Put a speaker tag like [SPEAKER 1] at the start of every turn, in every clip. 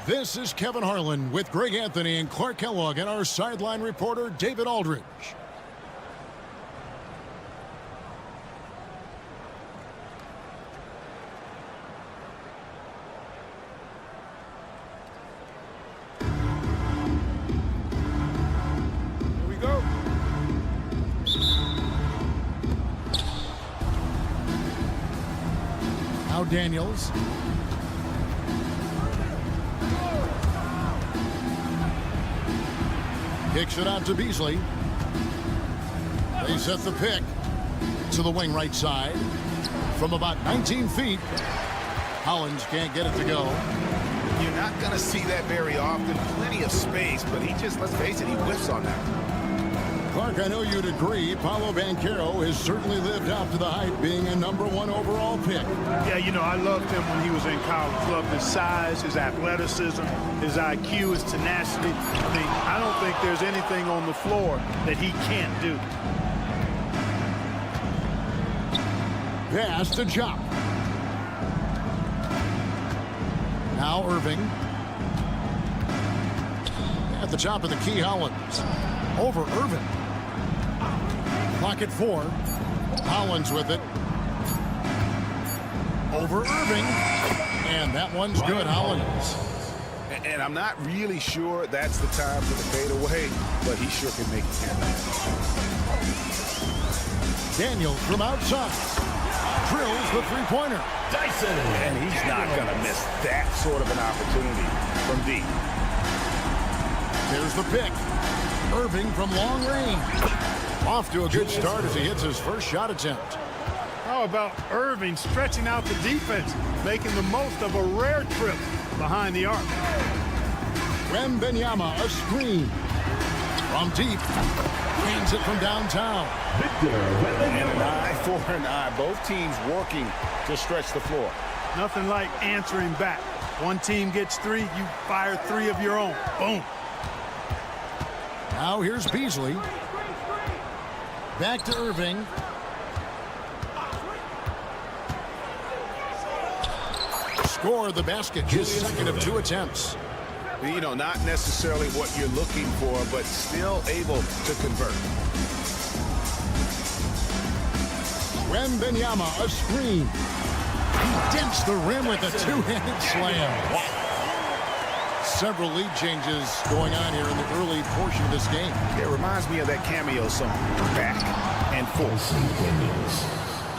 [SPEAKER 1] This is Kevin Harlan with Greg Anthony and Clark Kellogg and our sideline reporter, David Aldridge.
[SPEAKER 2] Here we go.
[SPEAKER 1] Now Daniels. Kicks it out to Beasley. They set the pick to the wing right side. From about 19 feet, Hollins can't get it to go.
[SPEAKER 2] You're not going to see that very often. Plenty of space, but he just, let's face it, he whiffs on that.
[SPEAKER 1] Clark, I know you'd agree, Paolo Banchero has certainly lived up to the hype, being a #1 overall pick.
[SPEAKER 3] Yeah, you know, I loved him when he was in college. Loved his size, his athleticism, his IQ, his tenacity. I mean, I don't think there's anything on the floor that he can't do.
[SPEAKER 1] Pass to Chop. Now Irving. At the top of the key, Hollins. Over Irving. Clock at 4. Hollins with it. Over Irving. And that one's good, Hollins.
[SPEAKER 2] And I'm not really sure that's the time for the fadeaway, but he sure can make it happen.
[SPEAKER 1] Daniels from outside. Drills the three-pointer.
[SPEAKER 2] Dyson! And he's not going to miss that sort of an opportunity from deep.
[SPEAKER 1] There's the pick. Irving from long range. Off to a good start as he hits his first shot attempt.
[SPEAKER 3] How about Irving stretching out the defense, making the most of a rare trip behind the arc?
[SPEAKER 1] Wembanyama, a screen. From deep. Cleans it from downtown.
[SPEAKER 2] And an eye for an eye. Both teams working to stretch the floor.
[SPEAKER 3] Nothing like answering back. One team gets 3, you fire 3 of your own. Boom.
[SPEAKER 1] Now here's Beasley. Back to Irving. Score the basket. His second of 2 attempts.
[SPEAKER 2] You know, not necessarily what you're looking for, but still able to convert.
[SPEAKER 1] Wembanyama, a screen. He dents the rim with a 2-handed slam. Wow. Several lead changes going on here in the early portion of this game.
[SPEAKER 2] It reminds me of that cameo song, Back and Forth.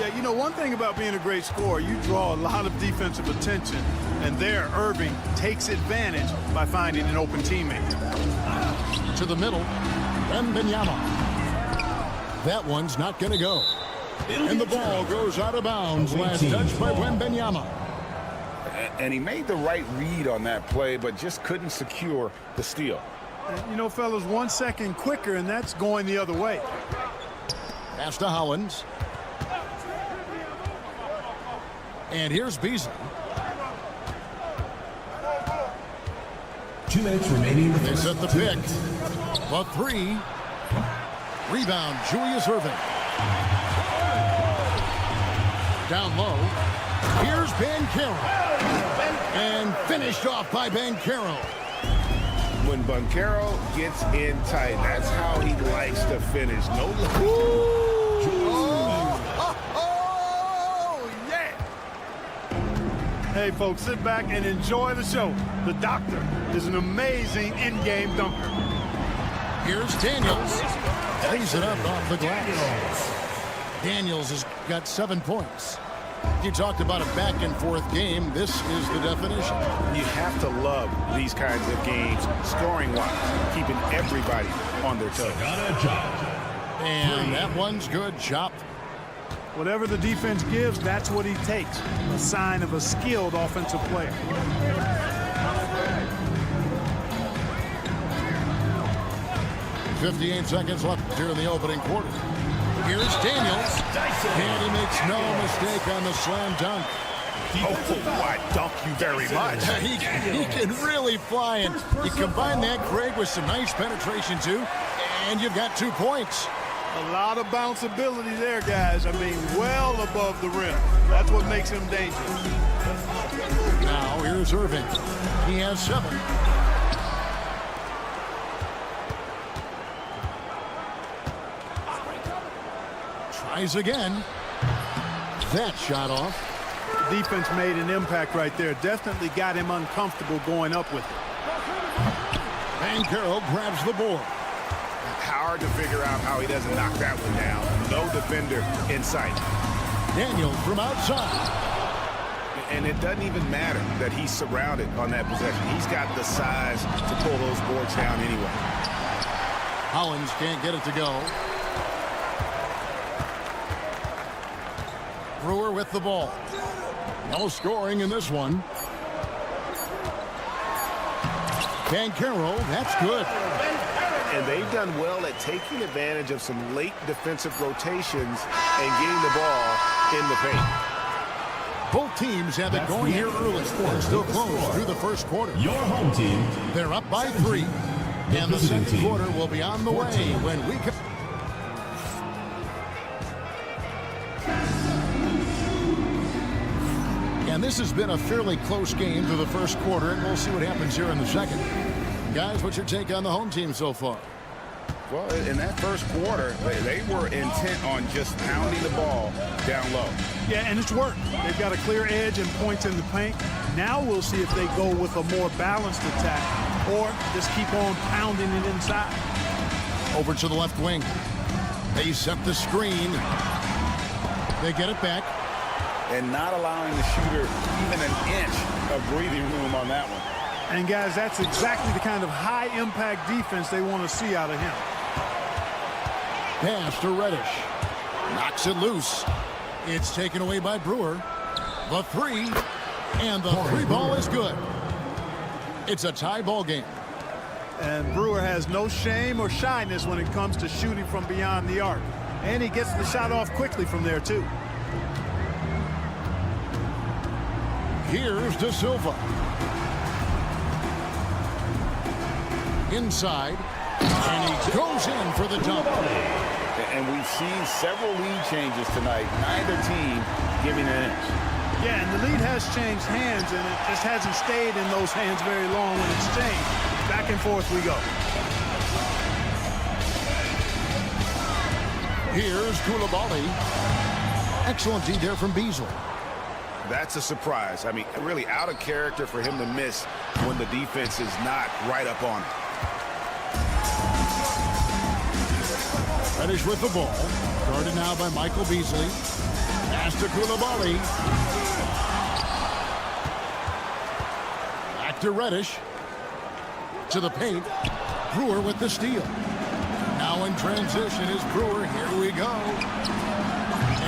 [SPEAKER 3] Yeah, you know, one thing about being a great scorer, you draw a lot of defensive attention, and there Irving takes advantage by finding an open teammate.
[SPEAKER 1] To the middle, Wembanyama. That one's not going to go. And the ball goes out of bounds. Last touch by Wembanyama.
[SPEAKER 2] And he made the right read on that play, but just couldn't secure the steal.
[SPEAKER 3] You know, fellas, 1 second quicker, and that's going the other way.
[SPEAKER 1] Pass to Hollins. And here's Beasley.
[SPEAKER 4] 2 minutes remaining.
[SPEAKER 1] They set the pick. A 3. Rebound, Julius Irving. Down low. Here's Banchero. And finished off by Banchero.
[SPEAKER 2] When Banchero gets in tight, that's how he likes to finish. No.
[SPEAKER 3] Yeah! Hey, folks, sit back and enjoy the show. The Doctor is an amazing in-game dunker.
[SPEAKER 1] Here's Daniels. Lays it up off the glass. Daniels has got 7 points. You talked about a back-and-forth game. This is the definition.
[SPEAKER 2] You have to love these kinds of games, scoring-wise, keeping everybody on their toes.
[SPEAKER 1] And that one's good. Chop.
[SPEAKER 3] Whatever the defense gives, that's what he takes. A sign of a skilled offensive player.
[SPEAKER 1] 58 seconds left here in the opening quarter. Here's Daniels. And he makes Makes no mistake on the slam dunk.
[SPEAKER 2] Oh, I dunk you very much.
[SPEAKER 1] He can really fly, and you combine that, Craig, with some nice penetration, too, and you've got 2 points.
[SPEAKER 3] A lot of bounceability there, guys. I mean, well above the rim. That's what makes him dangerous.
[SPEAKER 1] Now, here's Irving. He has 7. Tries again. That shot off.
[SPEAKER 3] Defense made an impact right there. Definitely got him uncomfortable going up with it.
[SPEAKER 1] Banchero grabs the board.
[SPEAKER 2] Hard to figure out how he doesn't knock that one down. No defender in sight.
[SPEAKER 1] Daniels from outside.
[SPEAKER 2] And it doesn't even matter that he's surrounded on that possession. He's got the size to pull those boards down anyway.
[SPEAKER 1] Hollins can't get it to go. Brewer with the ball. No scoring in this one. Banchero, that's good.
[SPEAKER 2] And they've done well at taking advantage of some late defensive rotations and getting the ball in the paint.
[SPEAKER 1] Both teams have it going here early. Still close through the first quarter.
[SPEAKER 4] Your home team.
[SPEAKER 1] They're up by 3. And the second quarter will be on the way when we come. And this has been a fairly close game through the first quarter, and we'll see what happens here in the second. Guys, what's your take on the home team so far?
[SPEAKER 2] Well, in that first quarter, they were intent on just pounding the ball down low.
[SPEAKER 3] Yeah, and it's worked. They've got a clear edge and points in the paint. Now we'll see if they go with a more balanced attack or just keep on pounding it inside.
[SPEAKER 1] Over to the left wing. They set the screen. They get it back.
[SPEAKER 2] And not allowing the shooter even an inch of breathing room on that one.
[SPEAKER 3] And, guys, that's exactly the kind of high-impact defense they want to see out of him.
[SPEAKER 1] Pass to Reddish. Knocks it loose. It's taken away by Brewer. The 3. And the 3 ball is good. It's a tie ball game.
[SPEAKER 3] And Brewer has no shame or shyness when it comes to shooting from beyond the arc. And he gets the shot off quickly from there, too.
[SPEAKER 1] Here's De Silva. Inside. And he goes in for the dunk.
[SPEAKER 2] And we've seen several lead changes tonight. Neither team giving an inch.
[SPEAKER 3] Yeah, and the lead has changed hands, and it just hasn't stayed in those hands very long when it's changed. Back and forth we go.
[SPEAKER 1] Here's Koulibaly. Excellent D there from Beasley.
[SPEAKER 2] That's a surprise. I mean, really out of character for him to miss when the defense is not right up on it.
[SPEAKER 1] Reddish with the ball. Guarded now by Michael Beasley. Pass to Koulibaly. Back to Reddish. To the paint. Brewer with the steal. Now in transition is Brewer. Here we go.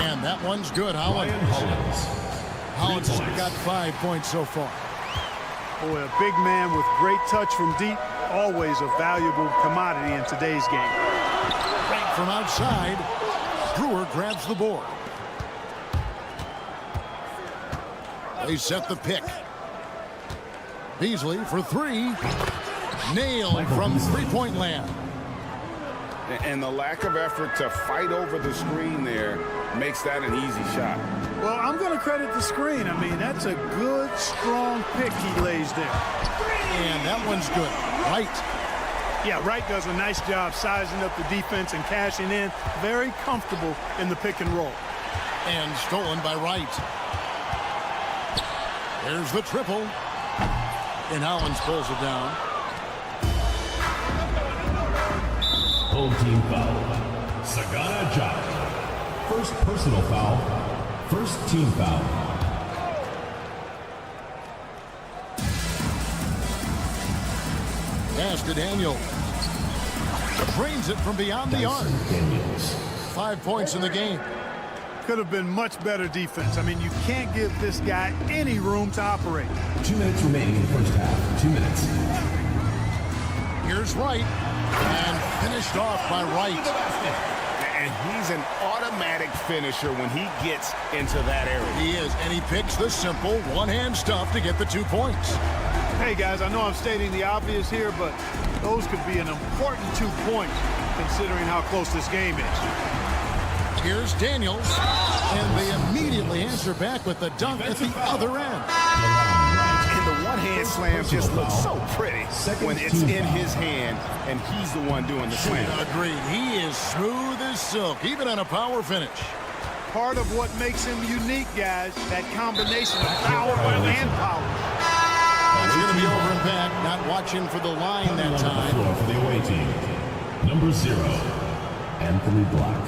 [SPEAKER 1] And that one's good. Hollins has got 5 points so far.
[SPEAKER 3] Boy, a big man with great touch from deep. Always a valuable commodity in today's game.
[SPEAKER 1] Right from outside. Brewer grabs the board. They set the pick. Beasley for 3. Nailed from three-point land.
[SPEAKER 2] And the lack of effort to fight over the screen there makes that an easy shot.
[SPEAKER 3] Well, I'm going to credit the screen. I mean, that's a good, strong pick he lays there.
[SPEAKER 1] And that one's good. Wright.
[SPEAKER 3] Yeah, Wright does a nice job sizing up the defense and cashing in. Very comfortable in the pick and roll.
[SPEAKER 1] And stolen by Wright. There's the triple. And Hollins pulls it down.
[SPEAKER 4] Home team foul. Sagana Jock. First personal foul. First team foul.
[SPEAKER 1] Pass to Daniels. Drains it from beyond the arc.
[SPEAKER 4] Daniels.
[SPEAKER 1] 5 points in the game.
[SPEAKER 3] Could have been much better defense. I mean, you can't give this guy any room to operate.
[SPEAKER 4] 2 minutes remaining in the first half. 2 minutes.
[SPEAKER 1] Here's Wright. And finished off by Wright.
[SPEAKER 2] And he's an automatic finisher when he gets into that area.
[SPEAKER 1] He is, and he picks the simple one-hand stuff to get the 2 points.
[SPEAKER 3] Hey, guys, I know I'm stating the obvious here, but those could be an important 2 points considering how close this game is.
[SPEAKER 1] Here's Daniels, and they immediately answer back with the dunk at the other end.
[SPEAKER 2] And the one-hand slam just looks so pretty when it's in his hand, and he's the one doing the slam.
[SPEAKER 1] Agreed. He is smooth as silk, even on a power finish.
[SPEAKER 3] Part of what makes him unique, guys, that combination of power and power.
[SPEAKER 1] It's going to be over and back, not watching for the line that time.
[SPEAKER 4] For the away team, number 0, Anthony Black.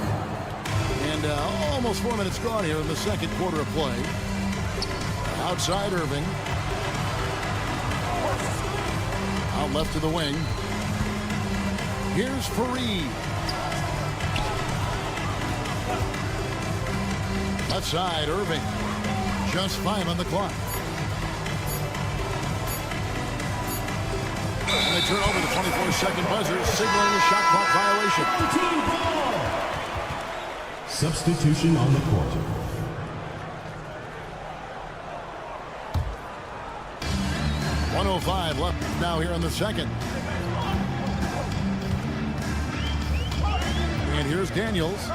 [SPEAKER 1] And almost 4 minutes gone here in the second quarter of play. Outside Irving. Out left to the wing. Here's Fareed. Left side, Irving. Just 5 on the clock. And they turn over the 24-second buzzer, signaling a shot clock violation.
[SPEAKER 4] Substitution on the court.
[SPEAKER 1] .105 left now here in the second. And here's Daniels.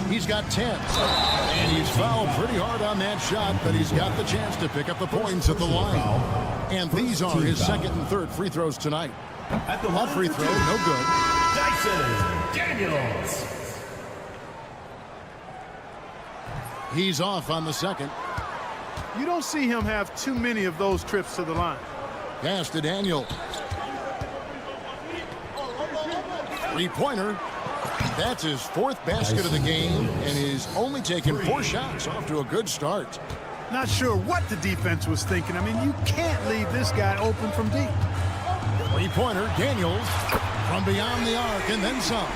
[SPEAKER 1] He's got 10. And he's fouled pretty hard on that shot, but he's got the chance to pick up the points at the line. And these are his second and third free throws tonight. That free throw, no good.
[SPEAKER 4] Dyson Daniels.
[SPEAKER 1] He's off on the second.
[SPEAKER 3] You don't see him have too many of those trips to the line.
[SPEAKER 1] Pass to Daniel. Three-pointer. That's his 4th basket of the game, and he's only taken 4 shots. Off to a good start.
[SPEAKER 3] Not sure what the defense was thinking. I mean, you can't leave this guy open from deep.
[SPEAKER 1] Three-pointer, Daniels, from beyond the arc, and then some.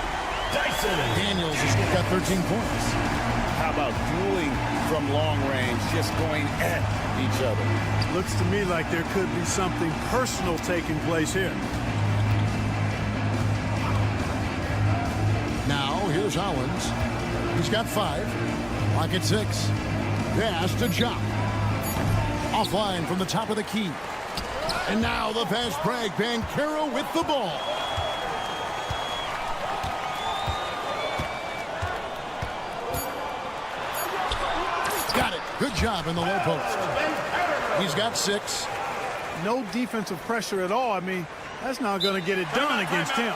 [SPEAKER 1] Daniels has got 13 points.
[SPEAKER 2] How about dueling from long range, just going at each other?
[SPEAKER 3] Looks to me like there could be something personal taking place here.
[SPEAKER 1] Now, here's Owens. He's got 5. Lock at 6. Pass to Jock. Offline from the top of the key. And now the pass break. Banchero with the ball. Got it. Good job in the low post. He's got 6.
[SPEAKER 3] No defensive pressure at all. I mean, that's not going to get it done against him.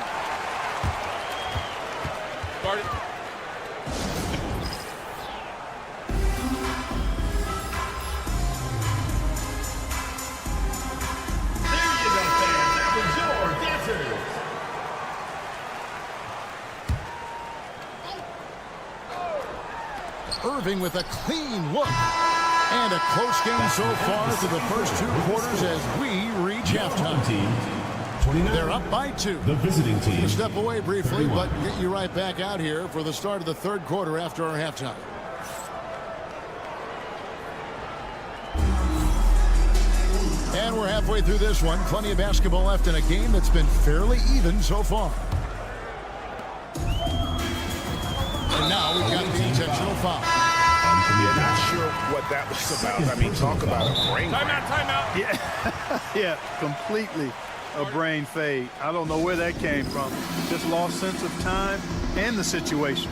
[SPEAKER 1] Irving with a clean look. And a close game so far to the first 2 quarters as we reach halftime. They're up by 2.
[SPEAKER 4] The visiting team.
[SPEAKER 1] We'll step away briefly, but get you right back out here for the start of the 3rd quarter after our halftime. And we're halfway through this one. Plenty of basketball left in a game that's been fairly even so far. And now we've got the intentional foul.
[SPEAKER 2] Yeah, not sure what that was about. I mean, talk about a brain.
[SPEAKER 3] Timeout. Yeah, completely a brain fade. I don't know where that came from. Just lost sense of time and the situation.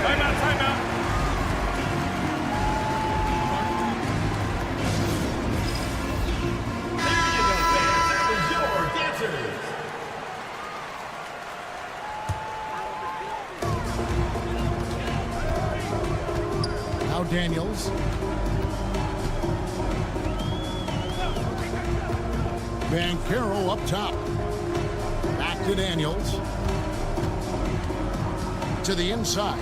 [SPEAKER 2] Timeout.
[SPEAKER 1] Now Daniels. Banchero up top. Back to Daniels. To the inside.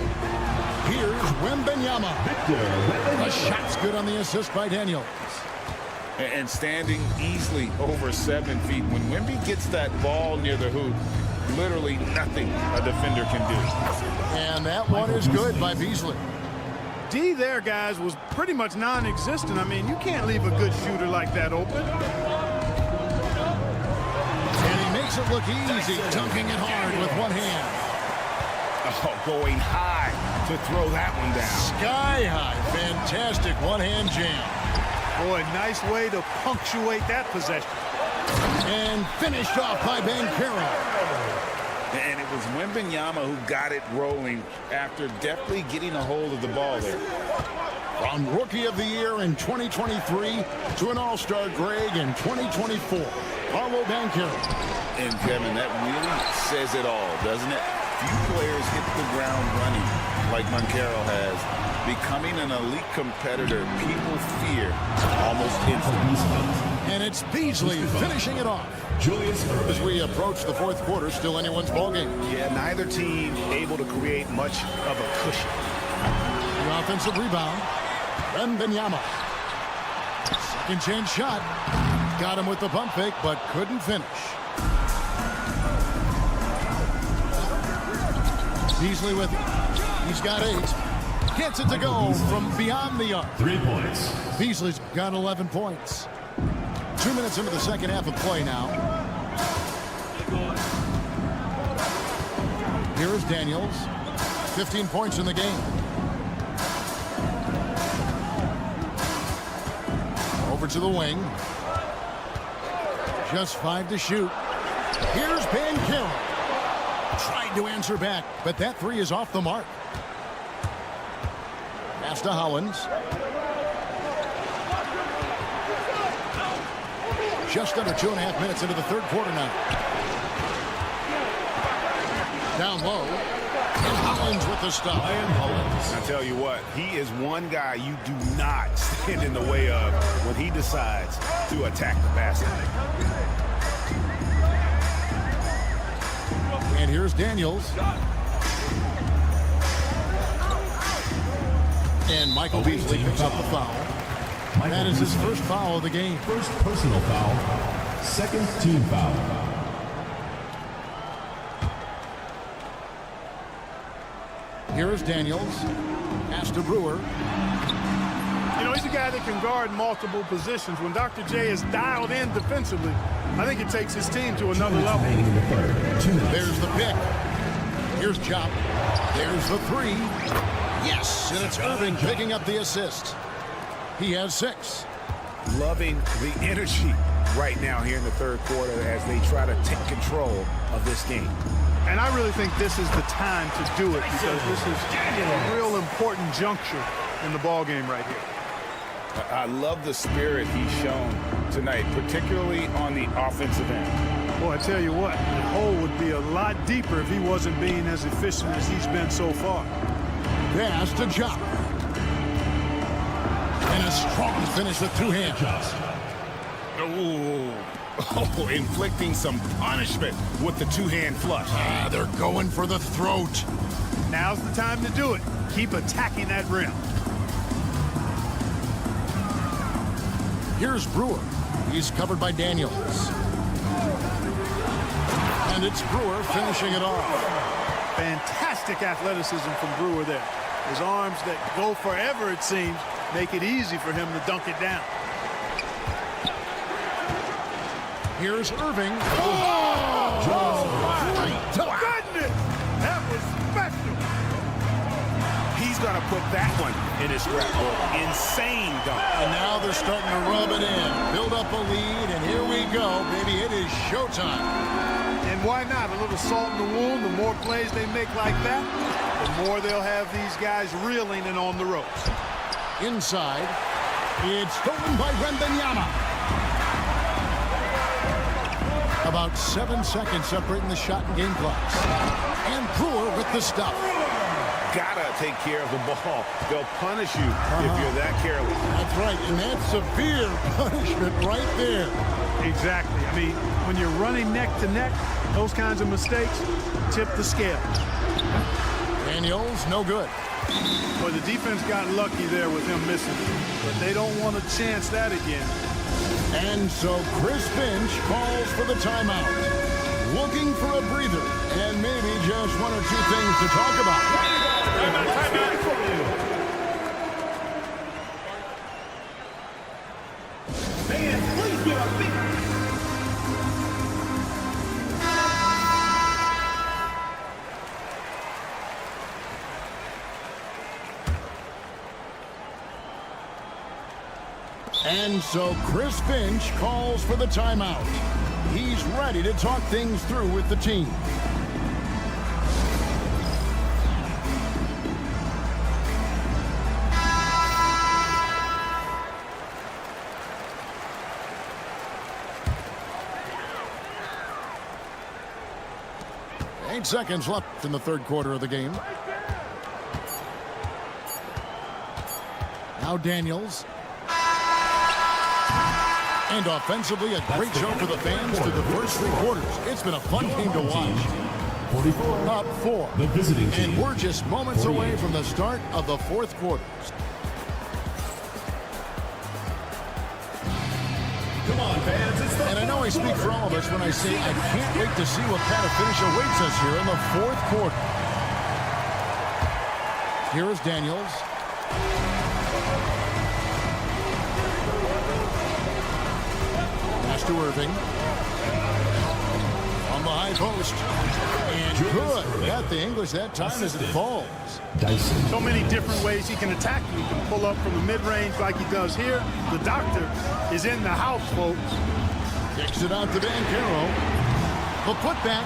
[SPEAKER 1] Here's Wembanyama. The shot's good on the assist by Daniels.
[SPEAKER 5] And standing easily over 7 feet. When Wemby gets that ball near the hoop, literally nothing a defender can do.
[SPEAKER 1] And that one is good by Beasley.
[SPEAKER 3] D there, guys, was pretty much non-existent. I mean, you can't leave a good shooter like that open.
[SPEAKER 1] And he makes it look easy, dunking it hard with one hand.
[SPEAKER 5] Oh, going high to throw that one down.
[SPEAKER 1] Sky high. Fantastic one-hand jam.
[SPEAKER 3] Boy, nice way to punctuate that possession.
[SPEAKER 1] And finished off by Banchero.
[SPEAKER 5] And it was Wembanyama who got it rolling after deftly getting a hold of the ball there.
[SPEAKER 1] From Rookie of the Year in 2023 to an All-Star Greg in 2024. Paolo Banchero.
[SPEAKER 5] And Kevin, that really says it all, doesn't it? Few players hit the ground running like Banchero has. Becoming an elite competitor, people fear almost instantly.
[SPEAKER 1] And it's Beasley finishing it off. As we approach the fourth quarter, still anyone's ballgame.
[SPEAKER 2] Yeah, neither team able to create much of a cushion.
[SPEAKER 1] The offensive rebound. Wembanyama. Second chance shot. Got him with the pump fake, but couldn't finish. Beasley with it. He's got 8. Gets it to go from beyond the arc.
[SPEAKER 4] 3 points.
[SPEAKER 1] Beasley's got 11 points. 2 minutes into the second half of play now. Here is Daniels. 15 points in the game. Over to the wing. Just 5 to shoot. Here's Banchero. Tried to answer back, but that 3 is off the mark. Pass to Hollins. Just under 2.5 minutes into the third quarter now. Down low. And Hollins with the stop.
[SPEAKER 2] I tell you what, he is one guy you do not stand in the way of when he decides to attack the basket.
[SPEAKER 1] And here's Daniels. And Michael Beasley picks up the foul. That is his first foul of the game.
[SPEAKER 4] First personal foul. Second team foul.
[SPEAKER 1] Here is Daniels. Pass to Brewer.
[SPEAKER 3] You know, he's a guy that can guard multiple positions. When Dr. J is dialed in defensively, I think it takes his team to another level.
[SPEAKER 1] There's the pick. Here's Chop. There's the 3. Yes, and it's Irving picking up the assist. He has 6.
[SPEAKER 2] Loving the energy right now here in the third quarter as they try to take control of this game.
[SPEAKER 3] And I really think this is the time to do it because this is a real important juncture in the ball game right here.
[SPEAKER 5] I love the spirit he's shown tonight, particularly on the offensive end.
[SPEAKER 3] Boy, I tell you what, the hole would be a lot deeper if he wasn't being as efficient as he's been so far.
[SPEAKER 1] Pass to Chop. And a strong finish with 2 hands.
[SPEAKER 5] Oh, inflicting some punishment with the 2-hand flush.
[SPEAKER 1] They're going for the throat.
[SPEAKER 3] Now's the time to do it. Keep attacking that rim.
[SPEAKER 1] Here's Brewer. He's covered by Daniels. And it's Brewer finishing it off.
[SPEAKER 3] Fantastic athleticism from Brewer there. His arms that go forever, it seems, make it easy for him to dunk it down.
[SPEAKER 1] Here's Irving.
[SPEAKER 3] Oh, my goodness! That was special.
[SPEAKER 2] He's going to put that one in his scrapbook. Insane dunk.
[SPEAKER 1] And now they're starting to rub it in. Build up a lead, and here we go, baby. It is showtime.
[SPEAKER 3] And why not? A little salt in the wound. The more plays they make like that, the more they'll have these guys reeling and on the ropes.
[SPEAKER 1] Inside, it's stolen by Wembanyama. About 7 seconds separating the shot and game clocks. And Brewer with the stop.
[SPEAKER 2] Gotta take care of the ball. They'll punish you if you're that careless.
[SPEAKER 1] That's right, and that's severe punishment right there.
[SPEAKER 3] Exactly. I mean, when you're running neck to neck, those kinds of mistakes tip the scale.
[SPEAKER 1] Daniels, no good.
[SPEAKER 3] Well, the defense got lucky there with him missing, but they don't want to chance that again.
[SPEAKER 1] And so Chris Finch calls for the timeout. Looking for a breather and maybe just 1 or 2 things to talk about.
[SPEAKER 4] Fans, please give a big...
[SPEAKER 1] And so Chris Finch calls for the timeout. He's ready to talk things through with the team. Eight seconds left in the third quarter of the game. Now Daniels. And offensively, a great show for the fans through the first three quarters. It's been a fun game to watch.
[SPEAKER 4] 44.
[SPEAKER 1] Up 4.
[SPEAKER 4] The visiting team.
[SPEAKER 1] And we're just moments
[SPEAKER 4] 48.
[SPEAKER 1] away from the start of the fourth quarter.
[SPEAKER 4] Come on, fans. It's the
[SPEAKER 1] And I know I speak for all of us when I say I can't wait to see what kind of finish awaits us here in the fourth quarter. Here is Daniels. Pass to Irving. On the high post. And good. Got the English that time as it falls.
[SPEAKER 4] Dyson.
[SPEAKER 3] So many different ways he can attack you. He can pull up from the mid-range like he does here. The doctor is in the house, folks.
[SPEAKER 1] Kicks it out to Bancaro. The putback.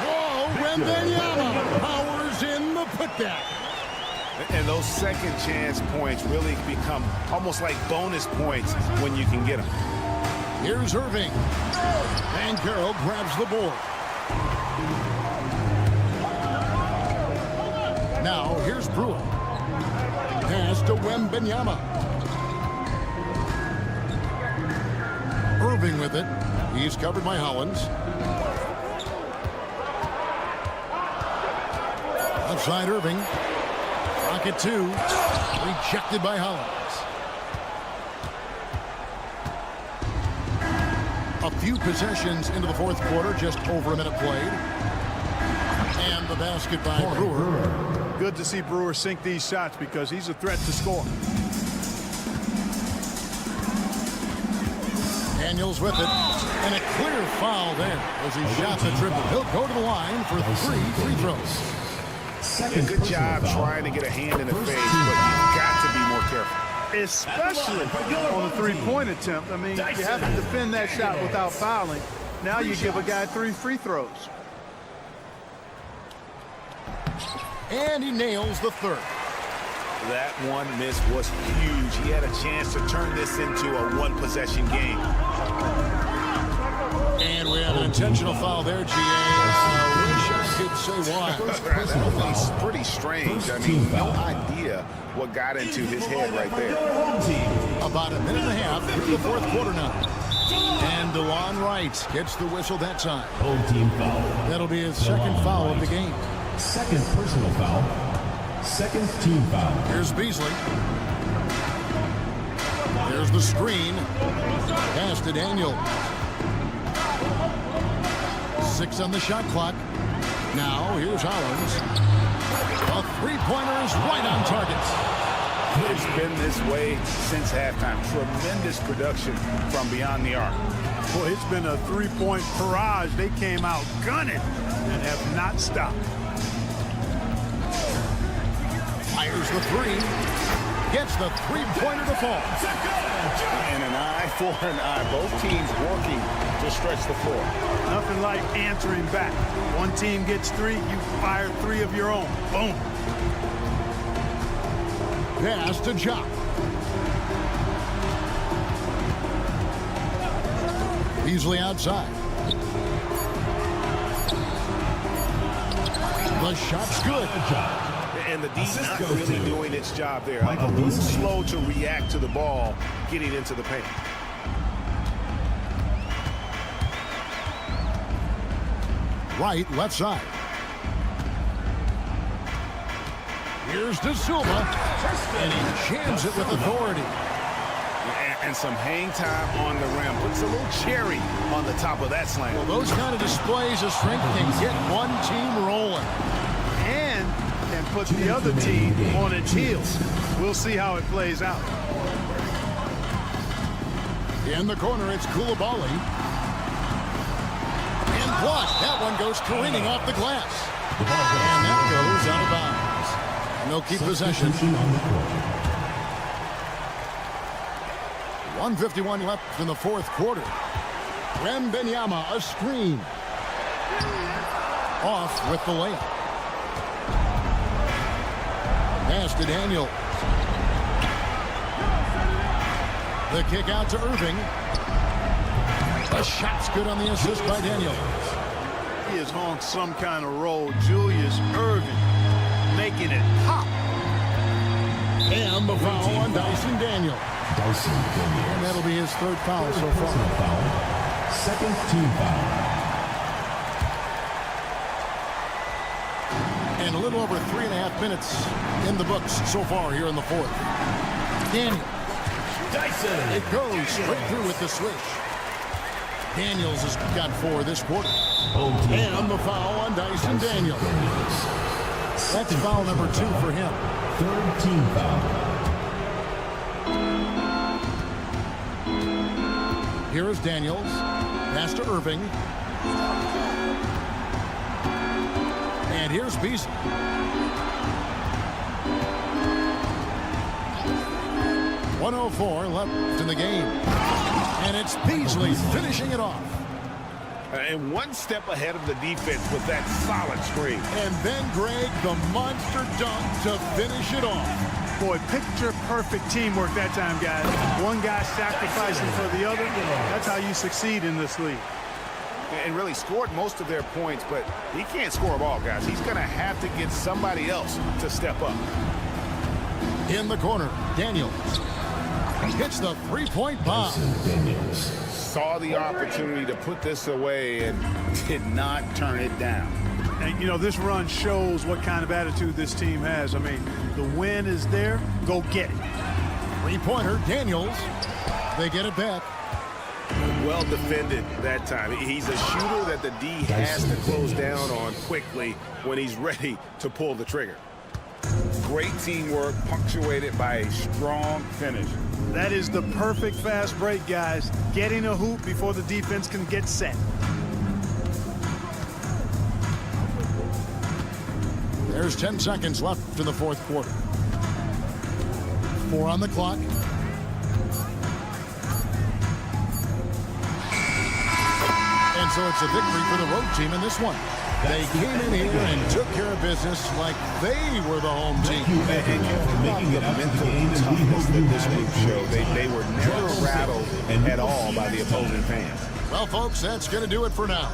[SPEAKER 1] Whoa, Wembanyama powers in the putback.
[SPEAKER 2] And those second chance points really become almost like bonus points when you can get them.
[SPEAKER 1] Here's Irving. Bancaro grabs the board. Now here's Brewer. Pass to Wembanyama. Irving with it. He's covered by Hollins. Outside Irving. Rocket 2. Rejected by Hollins. A few possessions into the fourth quarter, just over a minute played. And the basket by Brewer.
[SPEAKER 3] Good to see Brewer sink these shots because he's a threat to score.
[SPEAKER 1] Daniels with it. And a clear foul there as he shot the triple. He'll go to the line for 3 free throws.
[SPEAKER 2] Yeah, good job trying to get a hand in the face, but you've got to be more careful.
[SPEAKER 3] Especially on the three-point attempt. I mean, you have to defend that shot without fouling. Now you give a guy 3 free throws.
[SPEAKER 1] And he nails the third.
[SPEAKER 2] That one miss was huge. He had a chance to turn this into a one-possession game.
[SPEAKER 1] And we have an intentional foul there, GA. I wish I could say why.
[SPEAKER 2] That was pretty strange. I mean, no idea what got into his head right there.
[SPEAKER 1] About a minute and a half through the fourth quarter now. And DeLon Wright gets the whistle that time.
[SPEAKER 4] Home team foul.
[SPEAKER 1] That'll be his second foul of the game.
[SPEAKER 4] Second personal foul. Second team foul.
[SPEAKER 1] Here's Beasley. There's the screen. Pass to Daniel. 6 on the shot clock. Now here's Hollins. A three-pointer is right on target.
[SPEAKER 2] It's been this way since halftime. Tremendous production from beyond the arc.
[SPEAKER 3] Boy, it's been a three-point barrage. They came out gunning and have not stopped.
[SPEAKER 1] Fires the 3. Gets the three-pointer to fall.
[SPEAKER 2] And an eye for an eye. Both teams working to stretch the floor.
[SPEAKER 3] Nothing like answering back. One team gets 3, you fire 3 of your own. Boom.
[SPEAKER 1] Pass to Jock. Beasley outside. The shot's good.
[SPEAKER 2] And the D not really doing its job there. A little slow to react to the ball getting into the paint.
[SPEAKER 1] Right, left side. Here's De Silva. And he jams it with authority.
[SPEAKER 2] And some hang time on the rim. Puts a little cherry on the top of that slam.
[SPEAKER 1] Well, those kind of displays of strength can get one team rolling.
[SPEAKER 3] And can put the other team on its heels. We'll see how it plays out.
[SPEAKER 1] In the corner, it's Koulibaly. And blocked. That one goes careening off the glass. And that goes out of bounds. And they'll keep possession. 1:51 left in the fourth quarter. Wembanyama, a screen. Off with the layup. Pass to Daniel. The kick out to Irving. The shot's good on the assist by Daniel.
[SPEAKER 3] He has honked some kind of roll. Julius Irving making it pop.
[SPEAKER 1] And the foul on Dyson Daniel. And that'll be his third foul so far.
[SPEAKER 4] Second team foul.
[SPEAKER 1] And a little over 3.5 minutes in the books so far here in the fourth. Daniel. It goes straight through with the switch. Daniels has got 4 this quarter. And the foul on Dyson Daniels. That's foul number 2 for him.
[SPEAKER 4] Third team foul.
[SPEAKER 1] Here is Daniels. Pass to Irving. And here's Beasley. .104 left in the game. And it's Beasley finishing it off.
[SPEAKER 2] And one step ahead of the defense with that solid screen.
[SPEAKER 1] And then Greg, the monster dunk to finish it off.
[SPEAKER 3] Boy, picture-perfect teamwork that time, guys. One guy sacrificing for the other. That's how you succeed in this league.
[SPEAKER 2] And really scored most of their points, but he can't score them all, guys. He's going to have to get somebody else to step up.
[SPEAKER 1] In the corner, Daniels hits the three-point bomb.
[SPEAKER 2] Saw the opportunity to put this away and did not turn it down.
[SPEAKER 3] And, you know, this run shows what kind of attitude this team has. I mean, the win is there. Go get it.
[SPEAKER 1] Three-pointer, Daniels. They get it back.
[SPEAKER 2] Well defended that time. He's a shooter that the D has to close down on quickly when he's ready to pull the trigger. Great teamwork punctuated by a strong finish.
[SPEAKER 3] That is the perfect fast break, guys. Getting a hoop before the defense can get set.
[SPEAKER 1] There's 10 seconds left in the fourth quarter. 4 on the clock. And so it's a victory for the road team in this one. They came in here and took care of business like they were the home team.
[SPEAKER 2] Making it mental toughness that this group showed. They were never rattled at all by the opposing fans.
[SPEAKER 1] Well, folks, that's going to do it for now.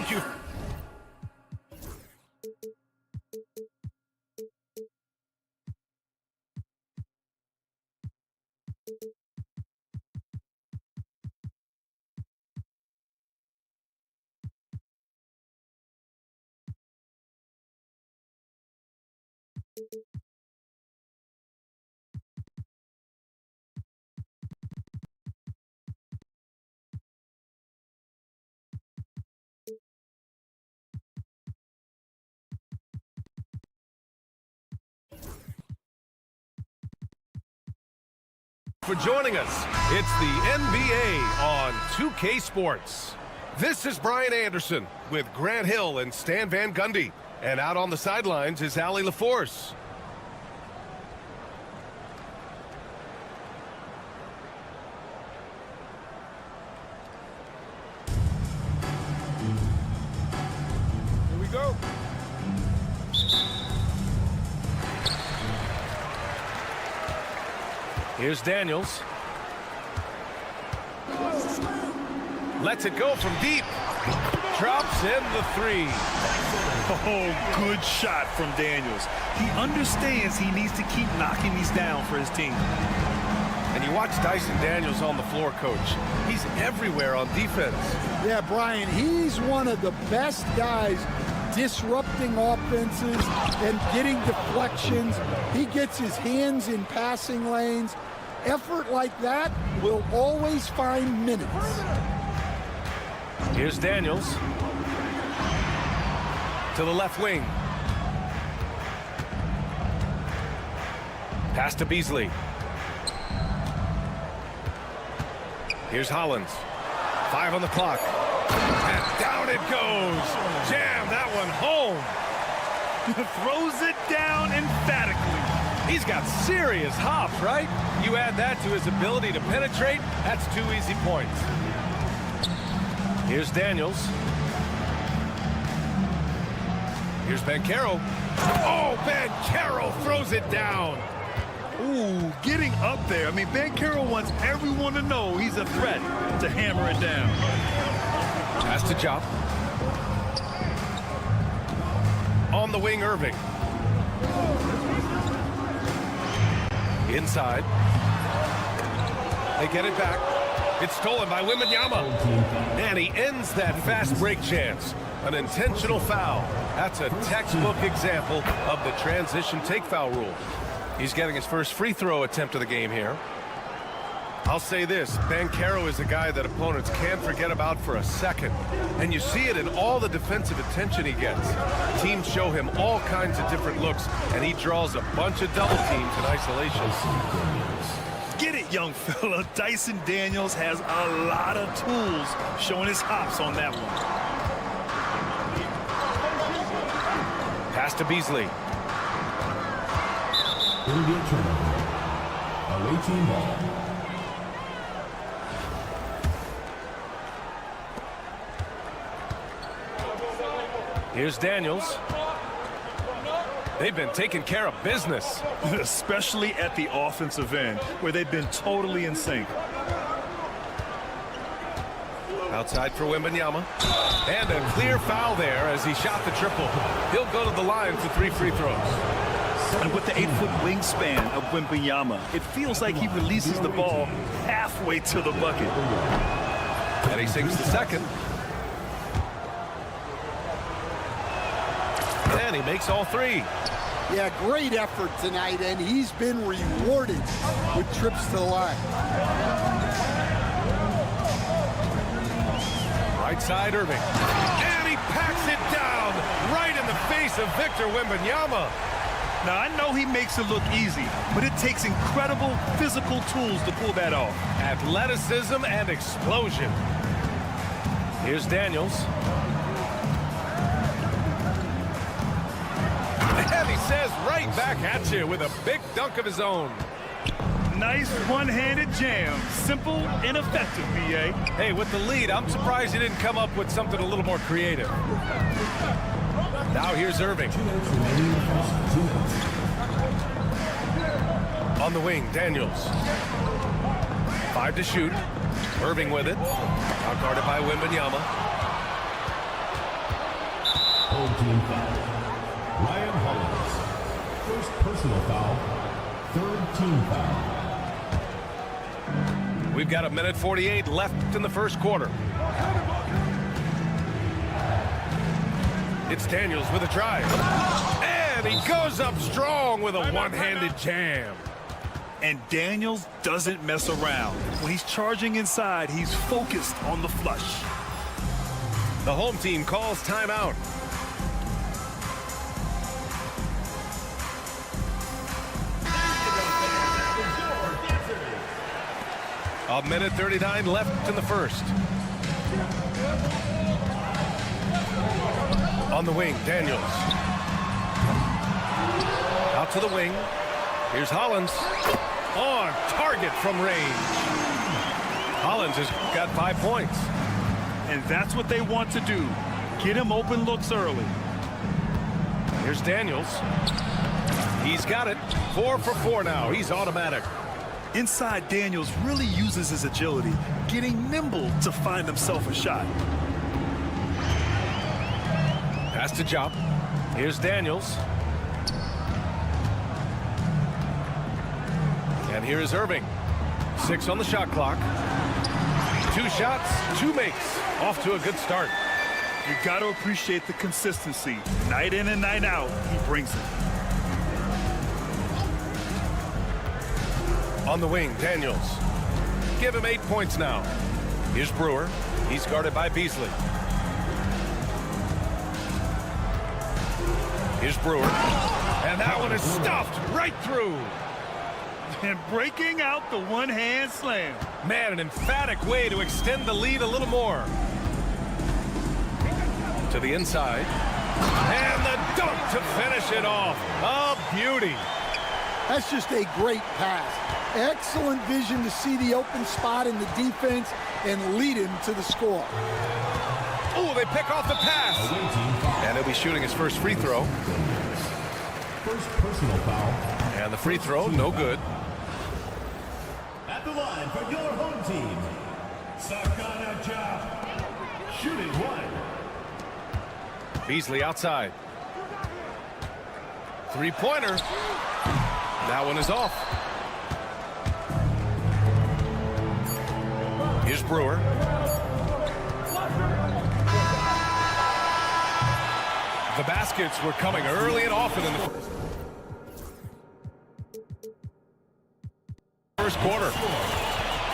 [SPEAKER 6] you. For joining us. It's the NBA on 2K Sports. This is Brian Anderson with Grant Hill and Stan Van Gundy. And out on the sidelines is Allie LaForce. Here we go. Here's Daniels. Lets it go from deep. Drops in the three.
[SPEAKER 3] Oh, good shot from Daniels. He understands he needs to keep knocking these down for his team.
[SPEAKER 6] And you watch Dyson Daniels on the floor, Coach. He's everywhere on defense.
[SPEAKER 7] Yeah, Brian, he's one of the best guys disrupting offenses and getting deflections. He gets his hands in passing lanes. Effort like that will always find minutes.
[SPEAKER 6] Here's Daniels. To the left wing. Pass to Beasley. Here's Hollins. 5 on the clock. And down it goes. Jam that one home.
[SPEAKER 3] Throws it down emphatically.
[SPEAKER 6] He's got serious hops, right? You add that to his ability to penetrate, that's 2 easy points. Here's Daniels. Here's Banchero. Oh, Banchero throws it down.
[SPEAKER 3] Ooh, getting up there. I mean, Banchero wants everyone to know he's a threat to hammer it down.
[SPEAKER 6] Pass to Jop. On the wing, Irving. Inside. They get it back. It's stolen by Wembanyama. And he ends that fast break chance. An intentional foul. That's a textbook example of the transition take foul rule. He's getting his first free throw attempt of the game here. I'll say this, Banchero is a guy that opponents can't forget about for a second. And you see it in all the defensive attention he gets. Teams show him all kinds of different looks, and he draws a bunch of double teams in isolation.
[SPEAKER 3] Get it, young fella. Dyson Daniels has a lot of tools, showing his hops on that one.
[SPEAKER 6] Pass to Beasley.
[SPEAKER 4] Will be a turnover. Away team ball.
[SPEAKER 6] Here's Daniels. They've been taking care of business.
[SPEAKER 3] Especially at the offensive end, where they've been totally in sync.
[SPEAKER 6] Outside for Wembanyama. And a clear foul there as he shot the triple. He'll go to the line for 3 free throws.
[SPEAKER 3] And with the 8-foot wingspan of Wembanyama, it feels like he releases the ball halfway to the bucket.
[SPEAKER 6] And he sinks the second. And he makes all 3.
[SPEAKER 7] Yeah, great effort tonight, and he's been rewarded with trips to the line.
[SPEAKER 6] Right side, Irving. And he packs it down right in the face of Victor Wembanyama.
[SPEAKER 3] Now, I know he makes it look easy, but it takes incredible physical tools to pull that off.
[SPEAKER 6] Athleticism and explosion. Here's Daniels. And he says right back at you with a big dunk of his own.
[SPEAKER 3] Nice one-handed jam. Simple and effective, B.A.
[SPEAKER 6] Hey, with the lead, I'm surprised he didn't come up with something a little more creative. Now here's Irving. On the wing, Daniels. 5 to shoot. Irving with it. Outguarded by Wembanyama.
[SPEAKER 4] team foul. Ryan Hollins. First personal foul. Third team foul.
[SPEAKER 6] We've got 1:48 left in the first quarter. It's Daniels with a drive. And he goes up strong with a one-handed jam.
[SPEAKER 8] And Daniels doesn't mess around. When he's charging inside, he's focused on the flush.
[SPEAKER 6] The home team calls timeout. A 1:39 left in the first. On the wing, Daniels. Out to the wing. Here's Hollins. On target from range. Hollins has got 5 points.
[SPEAKER 8] And that's what they want to do. Get him open looks early.
[SPEAKER 6] Here's Daniels. He's got it. 4 for 4 now. He's automatic.
[SPEAKER 8] Inside, Daniels really uses his agility, getting nimble to find himself a shot.
[SPEAKER 6] Pass to Jump. Here's Daniels. And here is Irving. 6 on the shot clock. 2 shots, 2 makes. Off to a good start.
[SPEAKER 8] You got to appreciate the consistency. Night in and night out, he brings it.
[SPEAKER 6] On the wing, Daniels. Give him 8 points now. Here's Brewer. He's guarded by Beasley. Here's Brewer. And that one is stuffed right through.
[SPEAKER 8] And breaking out the one-hand slam.
[SPEAKER 6] Man, an emphatic way to extend the lead a little more. To the inside. And the dunk to finish it off. A beauty.
[SPEAKER 7] That's just a great pass. Excellent vision to see the open spot in the defense and lead him to the score.
[SPEAKER 6] Oh, they pick off the pass. And he'll be shooting his first free throw.
[SPEAKER 4] First personal foul.
[SPEAKER 6] And the free throw, no good.
[SPEAKER 4] At the line for your home team, Sakana Job. Shooting 1.
[SPEAKER 6] Beasley outside. 3-pointer. That one is off. Here's Brewer. The baskets were coming early and often in the first quarter.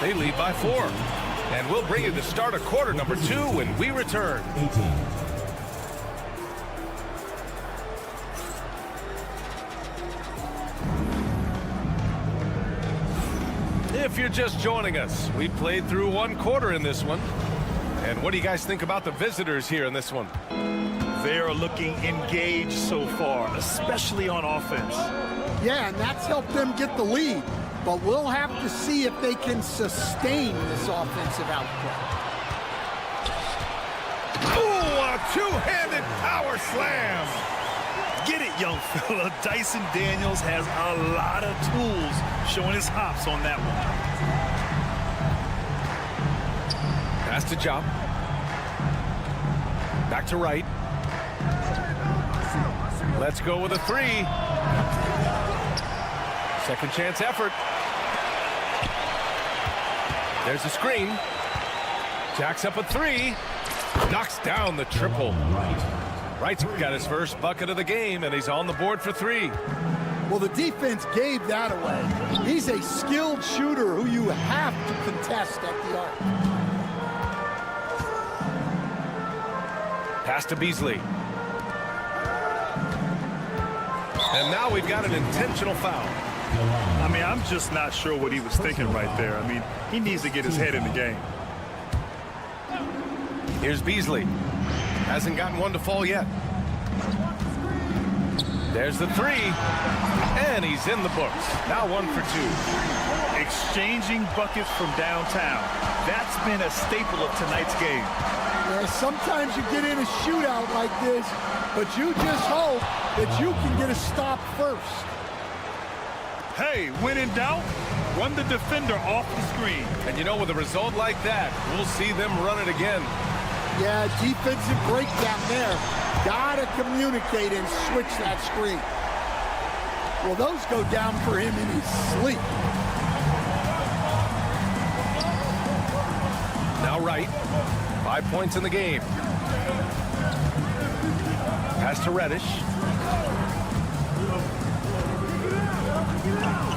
[SPEAKER 6] They lead by 4. And we'll bring you the start of quarter number 2 when we return.
[SPEAKER 4] 18.
[SPEAKER 6] If you're just joining us, we played through 1 quarter in this one. And what do you guys think about the visitors here in this one?
[SPEAKER 8] They are looking engaged so far, especially on offense.
[SPEAKER 7] Yeah, and that's helped them get the lead. But we'll have to see if they can sustain this offensive output.
[SPEAKER 6] Ooh, a 2-handed power slam.
[SPEAKER 8] Get it, young fella. Dyson Daniels has a lot of tools, showing his hops on that one.
[SPEAKER 6] Pass to Jump. Back to right. Let's go with a 3. Second chance effort. There's a screen. Jacks up a 3. Knocks down the triple. Wright's got his first bucket of the game, and he's on the board for 3.
[SPEAKER 7] Well, the defense gave that away. He's a skilled shooter who you have to contest at the arc.
[SPEAKER 6] Pass to Beasley. And now we've got an intentional foul.
[SPEAKER 8] I mean, I'm just not sure what he was thinking right there. I mean, he needs to get his head in the game.
[SPEAKER 6] Here's Beasley. Hasn't gotten one to fall yet. There's the 3. And he's in the books. Now 1 for 2.
[SPEAKER 8] Exchanging buckets from downtown. That's been a staple of tonight's game.
[SPEAKER 7] Yeah, sometimes you get in a shootout like this, but you just hope that you can get a stop first.
[SPEAKER 8] Hey, when in doubt, run the defender off the screen.
[SPEAKER 6] And you know, with a result like that, we'll see them run it again.
[SPEAKER 7] Yeah, defensive breakdown there. Gotta communicate and switch that screen. Well, those go down for him in his sleep.
[SPEAKER 6] Now right. 5 points in the game. Pass to Reddish.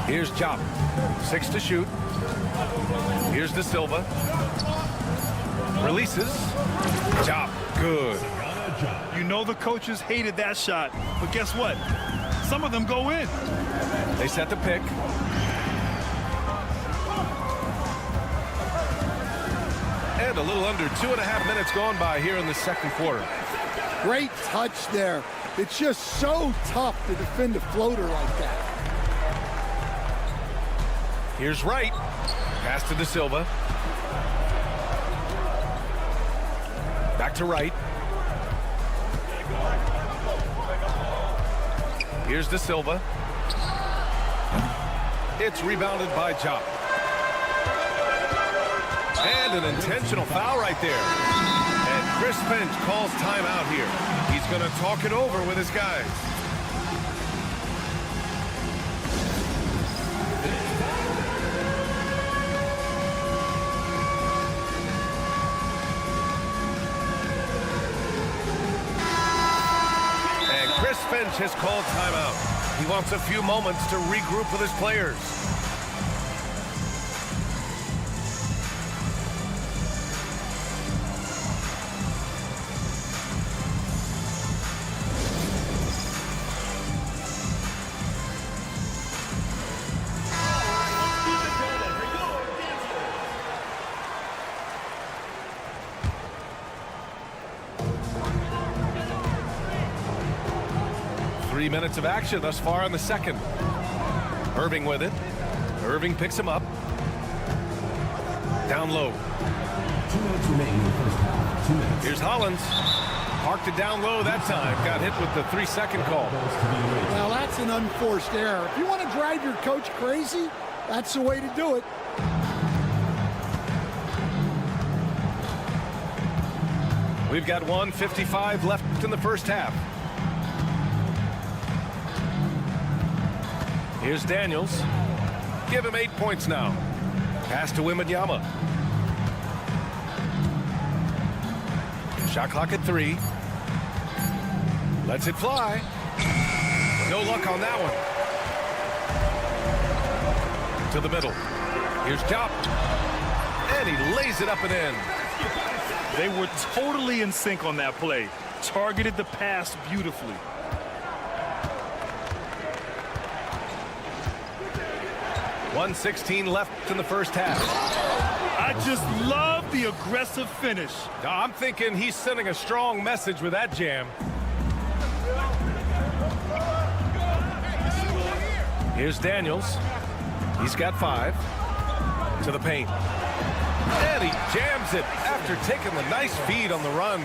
[SPEAKER 6] Here's Chop. 6 to shoot. Here's De Silva. Releases. Chop. Good.
[SPEAKER 8] You know the coaches hated that shot, but guess what? Some of them go in.
[SPEAKER 6] They set the pick. And a little under 2.5 minutes gone by here in the second quarter.
[SPEAKER 7] Great touch there. It's just so tough to defend a floater like that.
[SPEAKER 6] Here's Wright. Pass to De Silva. Back to Wright. Here's De Silva. It's rebounded by Chop. And an intentional foul right there. And Chris Finch calls timeout here. He's going to talk it over with his guys. And Chris Finch has called timeout. He wants a few moments to regroup with his players. Minutes of action thus far in the second. Irving with it. Irving picks him up. Down low.
[SPEAKER 4] 2 minutes remaining in the first half. 2 minutes.
[SPEAKER 6] Here's Hollins. Parked it down low that time. Got hit with the 3-second call.
[SPEAKER 7] Well, that's an unforced error. If you want to drive your coach crazy, that's the way to do it.
[SPEAKER 6] We've got 1:55 left in the first half. Here's Daniels. Give him 8 points now. Pass to Wembanyama. Shot clock at 3. Lets it fly. No luck on that one. To the middle. Here's Chop. And he lays it up and in.
[SPEAKER 8] They were totally in sync on that play. Targeted the pass beautifully.
[SPEAKER 6] .116 left in the first half.
[SPEAKER 8] I just love the aggressive finish.
[SPEAKER 6] I'm thinking he's sending a strong message with that jam. Here's Daniels. He's got 5. To the paint. And he jams it after taking the nice feed on the run.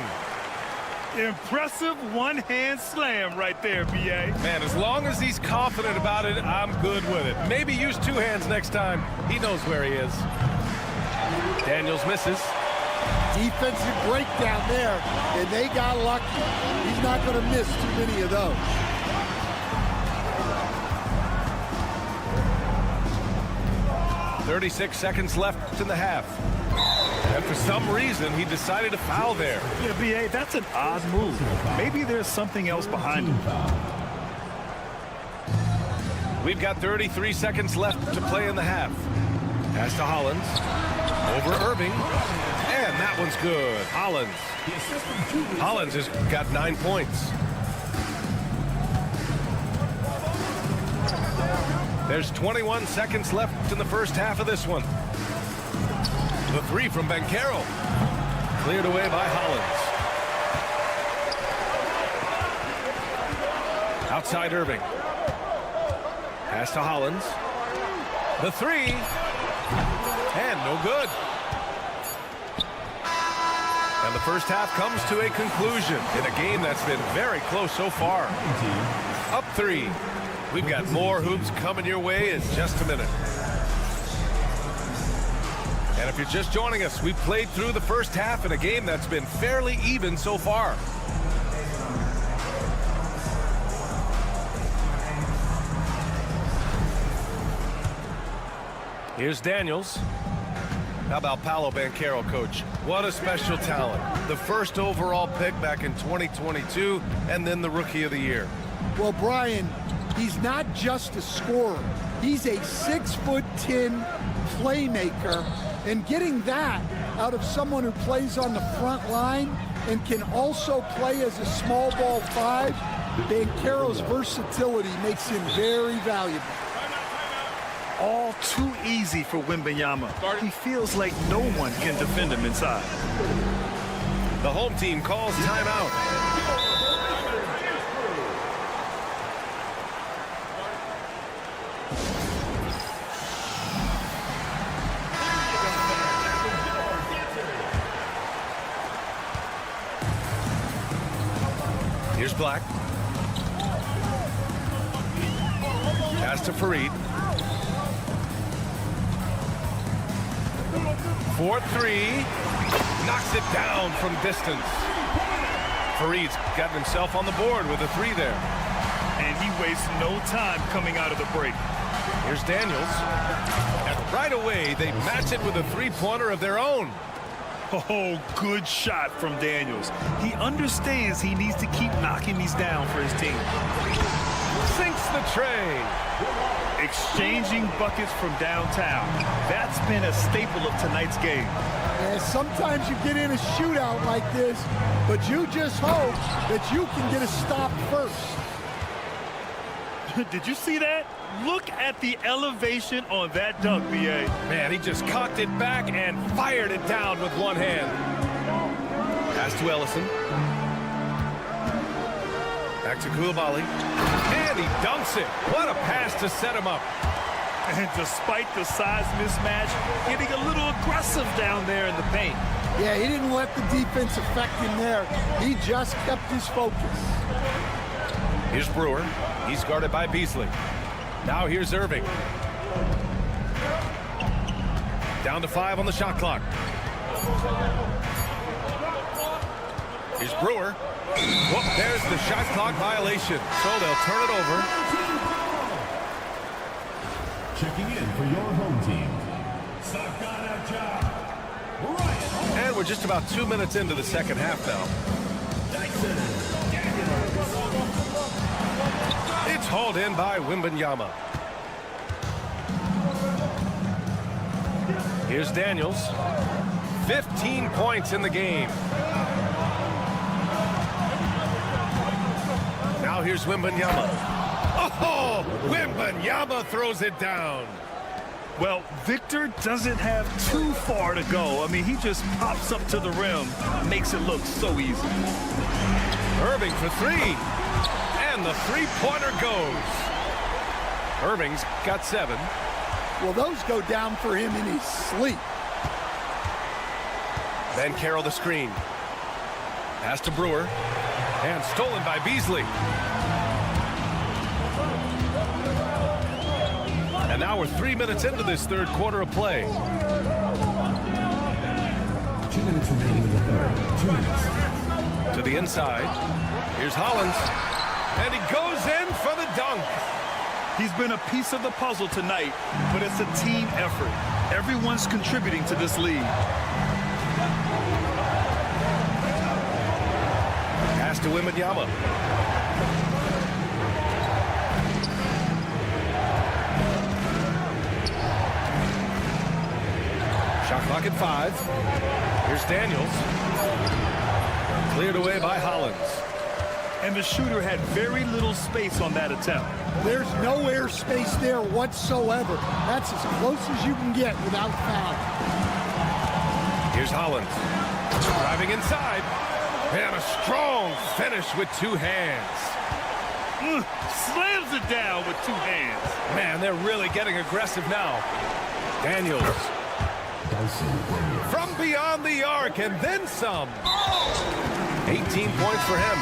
[SPEAKER 8] Impressive one-hand slam right there, B.A.
[SPEAKER 6] Man, as long as he's confident about it, I'm good with it. Maybe use 2 hands next time. He knows where he is. Daniels misses.
[SPEAKER 7] Defensive breakdown there, and they got lucky. He's not going to miss too many of those.
[SPEAKER 6] .36 seconds left in the half. And for some reason, he decided to foul there.
[SPEAKER 8] Yeah, B.A., that's an odd move. Maybe there's something else behind it.
[SPEAKER 6] We've got 33 seconds left to play in the half. Pass to Hollins. Over Irving. And that one's good. Hollins has got 9 points. There's 21 seconds left in the first half of this one. The 3 from Banchero. Cleared away by Hollins. Outside Irving. Pass to Hollins. The 3. And no good. And the first half comes to a conclusion in a game that's been very close so far. Up 3. We've got more hoops coming your way in just a minute. And if you're just joining us, we've played through the first half in a game that's been fairly even so far. Here's Daniels. How about Paolo Banchero, coach? What a special talent. The first overall pick back in 2022, and then the Rookie of the Year.
[SPEAKER 7] Well, Brian, he's not just a scorer. He's a 6'10" playmaker, and getting that out of someone who plays on the front line and can also play as a small ball 5, Banchero's versatility makes him very valuable.
[SPEAKER 8] All too easy for Wembanyama. He feels like no one can defend him inside.
[SPEAKER 6] The home team calls timeout. Here's Black. Pass to Fareed. 4-3. Knocks it down from distance. Fareed's gotten himself on the board with a 3 there.
[SPEAKER 8] And he wastes no time coming out of the break.
[SPEAKER 6] Here's Daniels. And right away, they match it with a 3-pointer of their own.
[SPEAKER 8] Oh, good shot from Daniels. He understands he needs to keep knocking these down for his team.
[SPEAKER 6] Sinks the tray.
[SPEAKER 8] Exchanging buckets from downtown. That's been a staple of tonight's game.
[SPEAKER 7] And sometimes you get in a shootout like this, but you just hope that you can get a stop first.
[SPEAKER 8] Did you see that? Look at the elevation on that dunk, B.A.
[SPEAKER 6] Man, he just cocked it back and fired it down with one hand. Pass to Ellison. Back to Koulibaly. And he dunks it. What a pass to set him up.
[SPEAKER 8] And despite the size mismatch, getting a little aggressive down there in the paint.
[SPEAKER 7] Yeah, he didn't let the defense affect him there. He just kept his focus.
[SPEAKER 6] Here's Brewer. He's guarded by Beasley. Now here's Irving. Down to 5 on the shot clock. Here's Brewer. Whoop, there's the shot clock violation. So they'll turn it over.
[SPEAKER 4] Checking in for your home team, Sakana Job.
[SPEAKER 6] And we're just about 2 minutes into the second half now. It's hauled in by Wembanyama. Here's Daniels. 15 points in the game. Now here's Wembanyama. Oh, Wembanyama throws it down.
[SPEAKER 8] Well, Victor doesn't have too far to go. I mean, he just pops up to the rim, makes it look so easy.
[SPEAKER 6] Irving for 3. And the 3-pointer goes. Irving's got 7.
[SPEAKER 7] Well, those go down for him in his sleep.
[SPEAKER 6] Banchero the screen. Pass to Brewer. And stolen by Beasley. And now we're 3 minutes into this third quarter of play.
[SPEAKER 4] 2 minutes remaining in the third. 2 minutes.
[SPEAKER 6] To the inside. Here's Hollins. And he goes in for the dunk.
[SPEAKER 8] He's been a piece of the puzzle tonight, but it's a team effort. Everyone's contributing to this lead.
[SPEAKER 6] Pass to Wembanyama. Shot clock at 5. Here's Daniels. Cleared away by Hollins.
[SPEAKER 8] And the shooter had very little space on that attempt.
[SPEAKER 7] There's no air space there whatsoever. That's as close as you can get without foul.
[SPEAKER 6] Here's Hollins. Driving inside. And a strong finish with 2 hands.
[SPEAKER 8] Slams it down with 2 hands.
[SPEAKER 6] Man, they're really getting aggressive now. Daniels. From beyond the arc and then some. 18 points for him.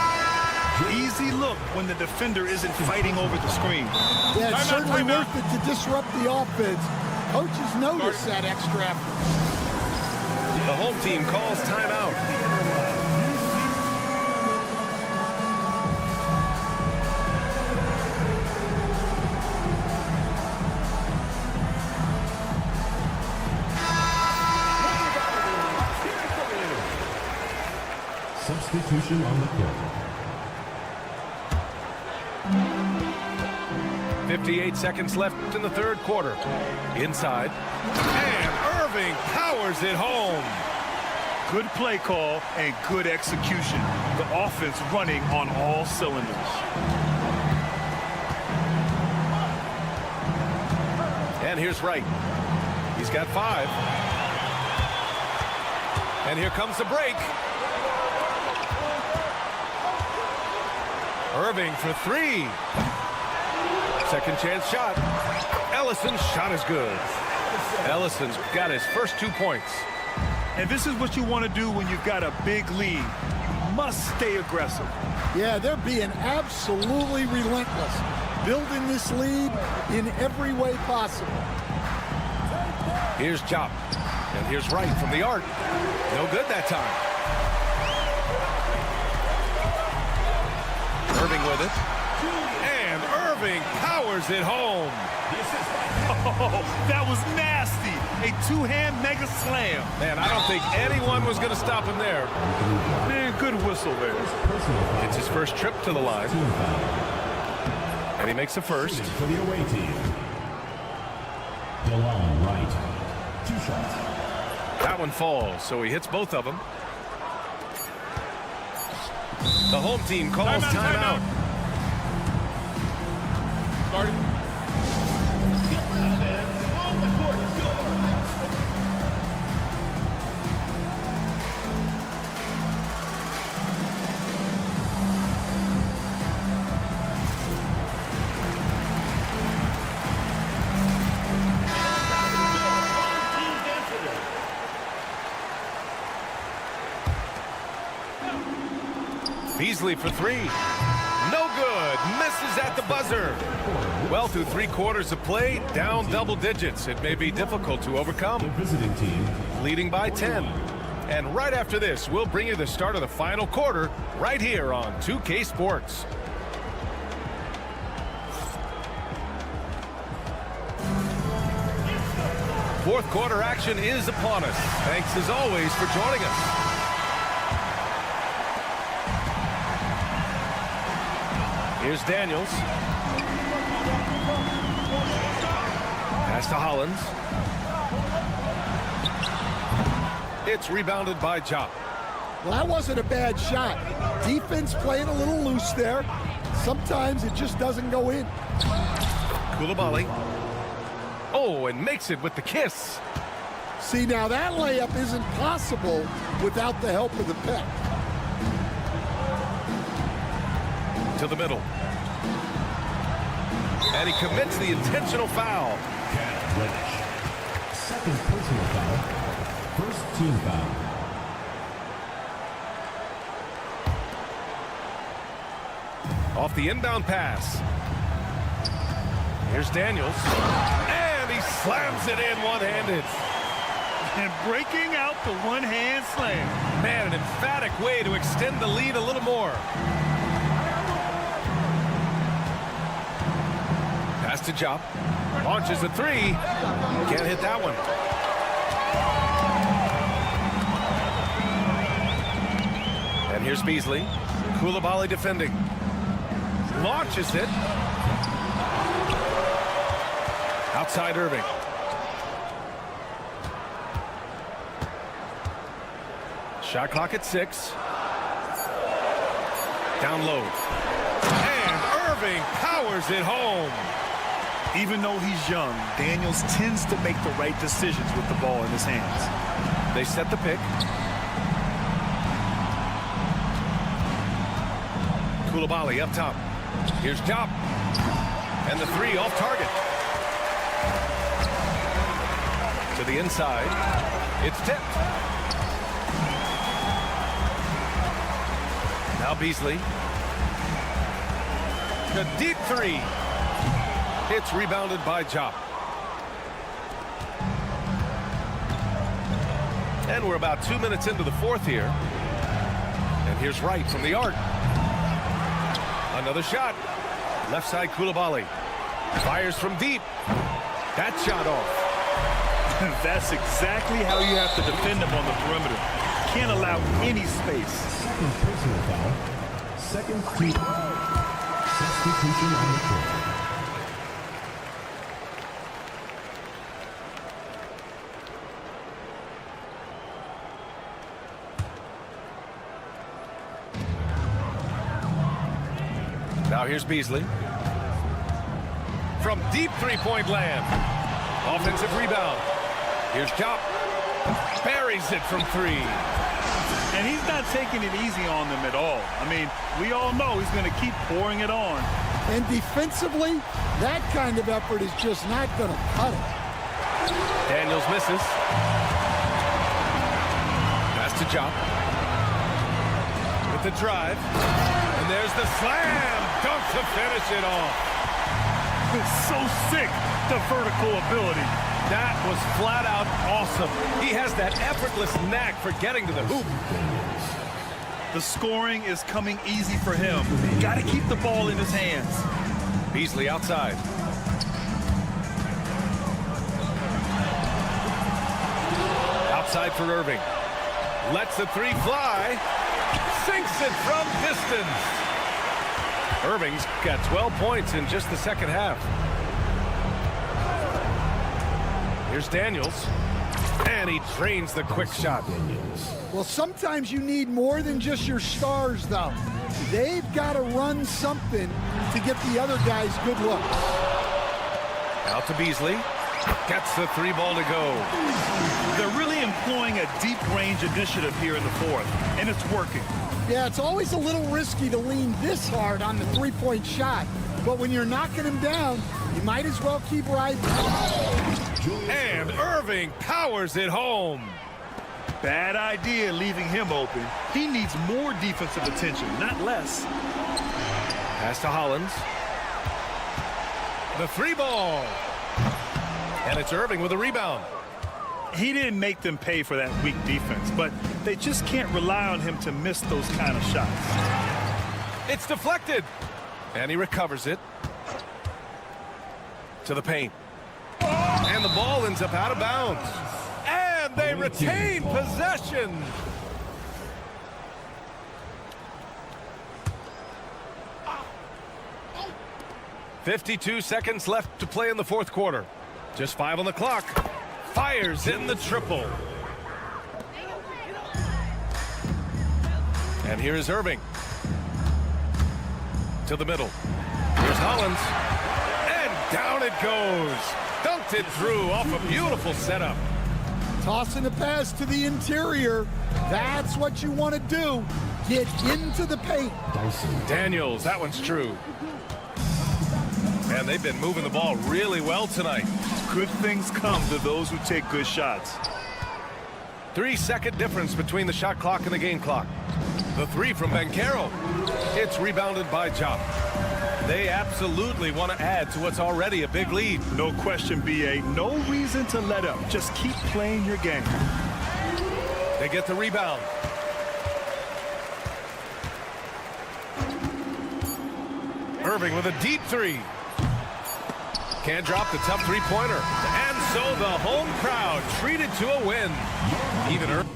[SPEAKER 8] Easy look when the defender isn't fighting over the screen.
[SPEAKER 7] Yeah, it's certainly worth it to disrupt the offense. Coaches notice that extra effort.
[SPEAKER 6] The home team calls timeout.
[SPEAKER 4] Substitution on the court.
[SPEAKER 6] 58 seconds left in the third quarter. Inside. And Irving powers it home.
[SPEAKER 8] Good play call and good execution. The offense running on all cylinders.
[SPEAKER 6] And here's Wright. He's got 5. And here comes the break. Irving for 3. Second chance shot. Ellison's shot is good. Ellison's got his first 2 points.
[SPEAKER 8] And this is what you want to do when you've got a big lead. You must stay aggressive.
[SPEAKER 7] Yeah, they're being absolutely relentless, building this lead in every way possible.
[SPEAKER 6] Here's Jop. And here's Wright from the arc. No good that time. Irving with it. And Irving powers it home.
[SPEAKER 8] Oh, that was nasty. A two-hand mega slam.
[SPEAKER 6] Man, I don't think anyone was going to stop him there.
[SPEAKER 8] Man, good whistle there.
[SPEAKER 6] It's his first trip to the line. And he makes the first.
[SPEAKER 4] For the away team. DeLon Wright. 2 shots.
[SPEAKER 6] That one falls, so he hits both of them. The home team calls timeout. Beasley for 3. No good. Misses at the buzzer. Well, through 3 quarters of play, down double digits. It may be difficult to overcome.
[SPEAKER 4] The visiting team.
[SPEAKER 6] Leading by 10. And right after this, we'll bring you the start of the final quarter right here on 2K Sports. Fourth quarter action is upon us. Thanks as always for joining us. Here's Daniels. Pass to Hollins. It's rebounded by Jop.
[SPEAKER 7] Well, that wasn't a bad shot. Defense playing a little loose there. Sometimes it just doesn't go in.
[SPEAKER 6] Koulibaly. Oh, and makes it with the kiss.
[SPEAKER 7] See, now that layup isn't possible without the help of the pep.
[SPEAKER 6] To the middle. And he commits the intentional foul.
[SPEAKER 4] Second personal foul. First team foul.
[SPEAKER 6] Off the inbound pass. Here's Daniels. And he slams it in one-handed.
[SPEAKER 8] And breaking out the one-hand slam.
[SPEAKER 6] Man, an emphatic way to extend the lead a little more. Pass to Jop. Launches a 3. Can't hit that one. And here's Beasley. Koulibaly defending. Launches it. Outside Irving. Shot clock at 6. Down low. And Irving powers it home.
[SPEAKER 8] Even though he's young, Daniels tends to make the right decisions with the ball in his hands.
[SPEAKER 6] They set the pick. Koulibaly up top. Here's Jop. And the 3 off target. To the inside. It's tipped. Now Beasley. The deep 3. It's rebounded by Jop. And we're about 2 minutes into the fourth here. And here's Wright from the arc. Another shot. Left side Koulibaly. Fires from deep. That shot off.
[SPEAKER 8] That's exactly how you have to defend him on the perimeter. Can't allow any space.
[SPEAKER 4] Personal foul. Second team. Substitution on the court.
[SPEAKER 6] Now here's Beasley. From deep three-point land. Offensive rebound. Here's Chop. Buries it from three.
[SPEAKER 8] And he's not taking it easy on them at all. I mean, we all know he's going to keep pouring it on.
[SPEAKER 7] And defensively, that kind of effort is just not going to cut it.
[SPEAKER 6] Daniels misses. Pass to Chop. With the drive. And there's the slam. Dunk to finish it off.
[SPEAKER 8] It's so sick, the vertical ability.
[SPEAKER 6] That was flat out awesome. He has that effortless knack for getting to the hoop.
[SPEAKER 8] The scoring is coming easy for him. Got to keep the ball in his hands.
[SPEAKER 6] Beasley outside. Outside for Irving. Lets the three fly. Sinks it from distance. Irving's got 12 points in just the second half. Here's Daniels. And he drains the quick shot.
[SPEAKER 7] Well, sometimes you need more than just your stars, though. They've got to run something to get the other guys good looks.
[SPEAKER 6] Out to Beasley. Gets the three ball to go.
[SPEAKER 8] They're really employing a deep range initiative here in the fourth, and it's working.
[SPEAKER 7] Yeah, it's always a little risky to lean this hard on the three-point shot. But when you're knocking him down, you might as well keep riding.
[SPEAKER 6] And Irving powers it home.
[SPEAKER 8] Bad idea leaving him open. He needs more defensive attention, not less.
[SPEAKER 6] Pass to Hollins. The three ball. And it's Irving with a rebound.
[SPEAKER 8] He didn't make them pay for that weak defense, but they just can't rely on him to miss those kind of shots.
[SPEAKER 6] It's deflected. And he recovers it. To the paint. And the ball ends up out of bounds. And they retain possession. .52 seconds left to play in the fourth quarter. Just 5 on the clock. Fires in the triple. And here is Irving. To the middle. Here's Hollins. And down it goes. Dunked it through off a beautiful setup.
[SPEAKER 7] Tossing the pass to the interior. That's what you want to do. Get into the paint.
[SPEAKER 6] Daniels, that one's true. And they've been moving the ball really well tonight.
[SPEAKER 8] Good things come to those who take good shots.
[SPEAKER 6] 3-second difference between the shot clock and the game clock. The three from Banchero. It's rebounded by Chop. They absolutely want to add to what's already a big lead.
[SPEAKER 8] No question, B.A. No reason to let up. Just keep playing your game.
[SPEAKER 6] They get the rebound. Irving with a deep three. Can't drop the tough three-pointer. And so the home crowd treated to a win. Even Irving.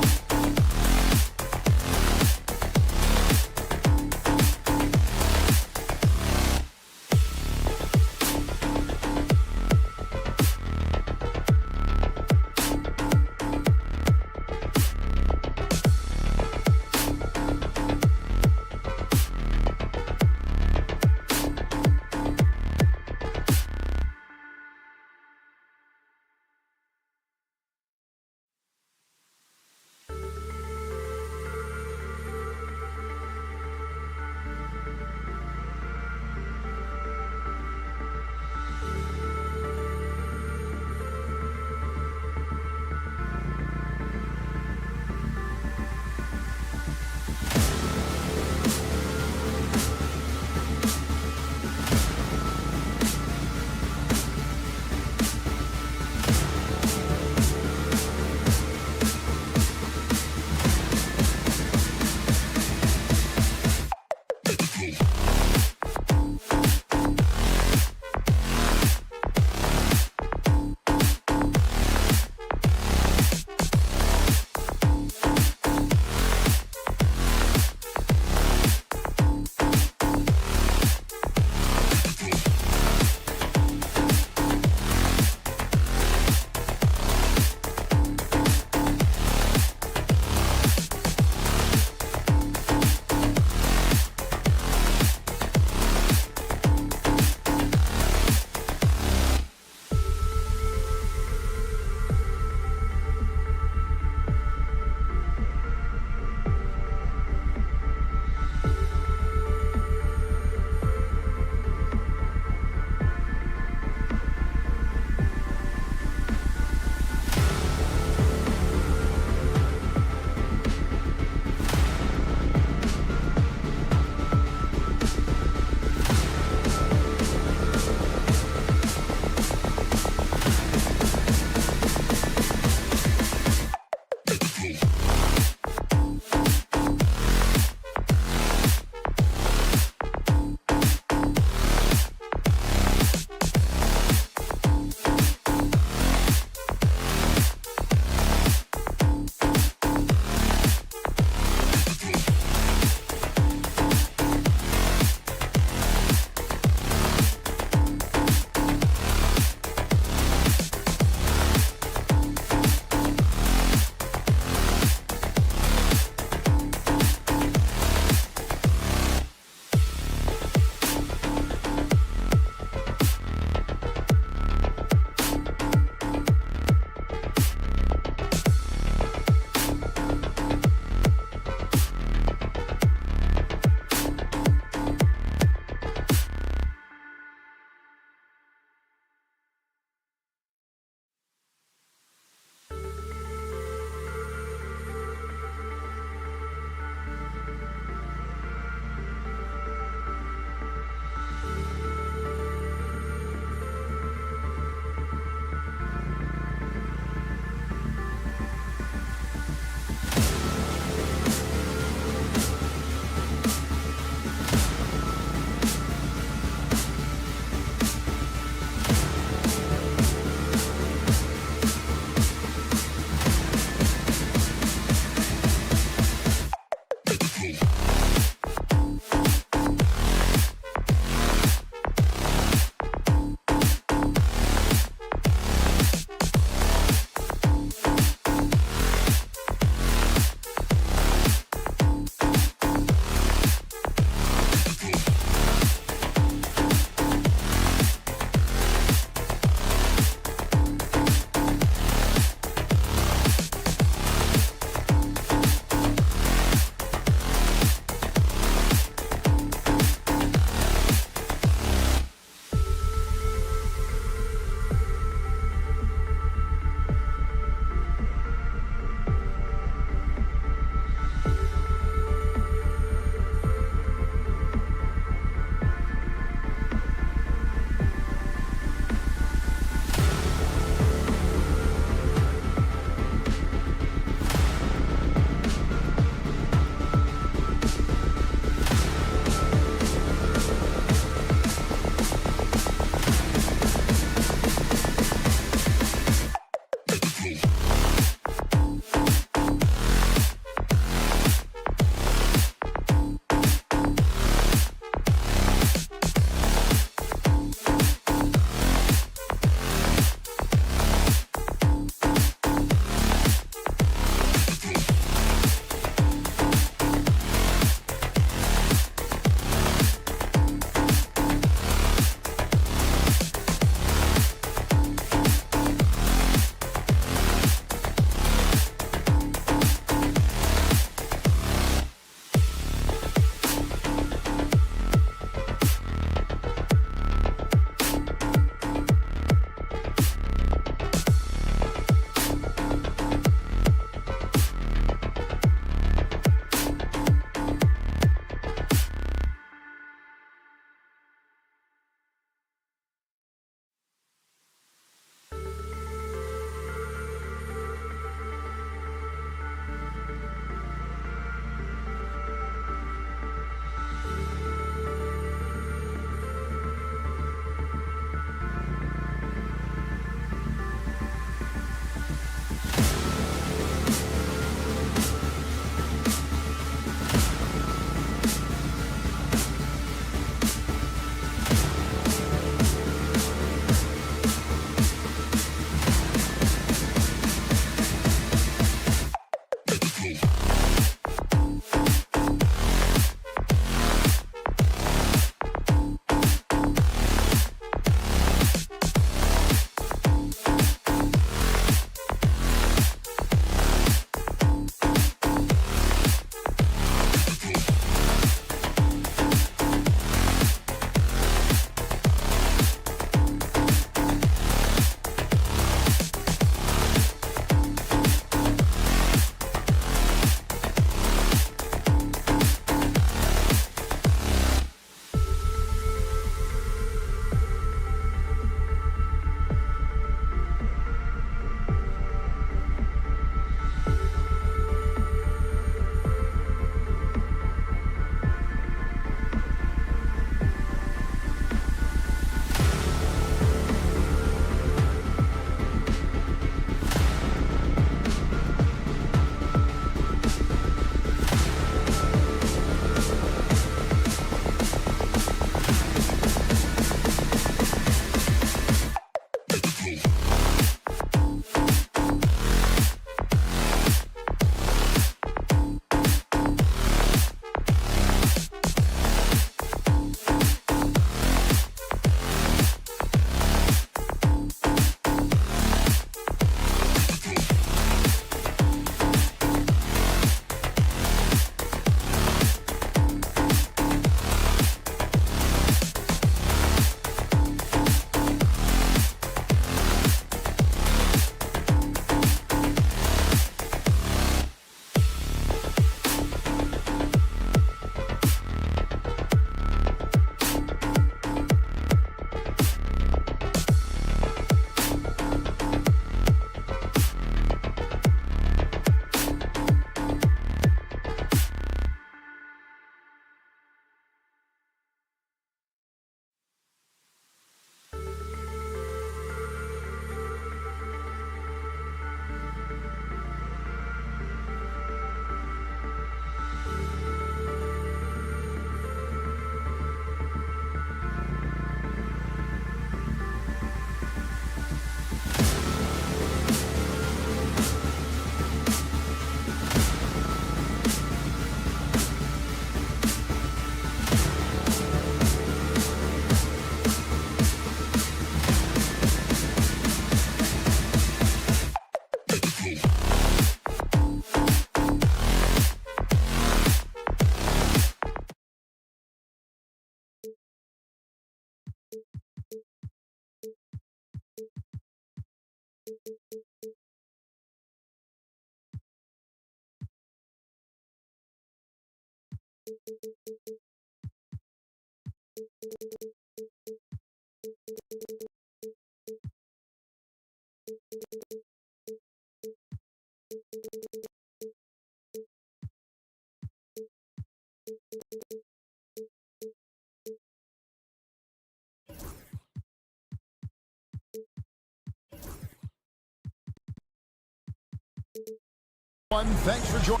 [SPEAKER 1] Thanks for joining.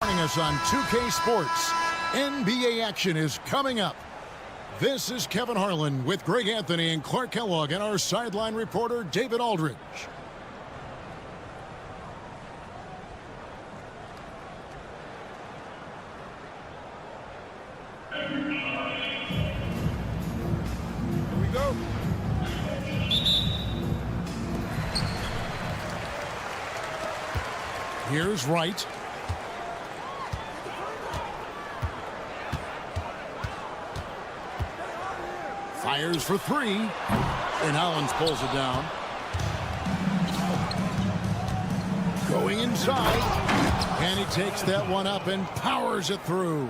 [SPEAKER 1] Joining us on 2K Sports, NBA action is coming up. This is Kevin Harlan with Greg Anthony and Clark Kellogg and our sideline reporter, David Aldridge.
[SPEAKER 2] Here we go.
[SPEAKER 1] Here's Wright. Fires for three, and Hollins pulls it down. Going inside, and he takes that one up and powers it through.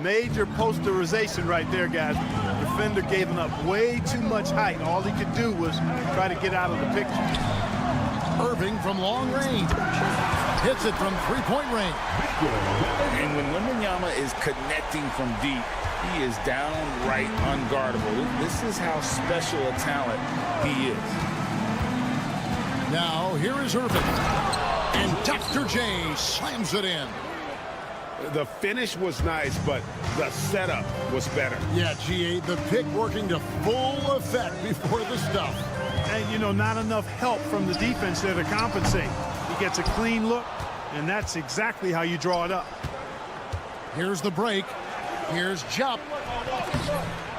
[SPEAKER 3] Major posterization right there, guys. The defender gave him up way too much height. All he could do was try to get out of the picture.
[SPEAKER 1] Irving from long range. Hits it from three-point range.
[SPEAKER 5] And when Wembanyama is connecting from deep, he is downright unguardable. This is how special a talent he is.
[SPEAKER 1] Now, here is Irving. And Dr. J slams it in.
[SPEAKER 2] The finish was nice, but the setup was better.
[SPEAKER 1] Yeah, GA, the pick working to full effect before the stuff.
[SPEAKER 3] And, you know, not enough help from the defense there to compensate. He gets a clean look, and that's exactly how you draw it up.
[SPEAKER 1] Here's the break. Here's Jupp.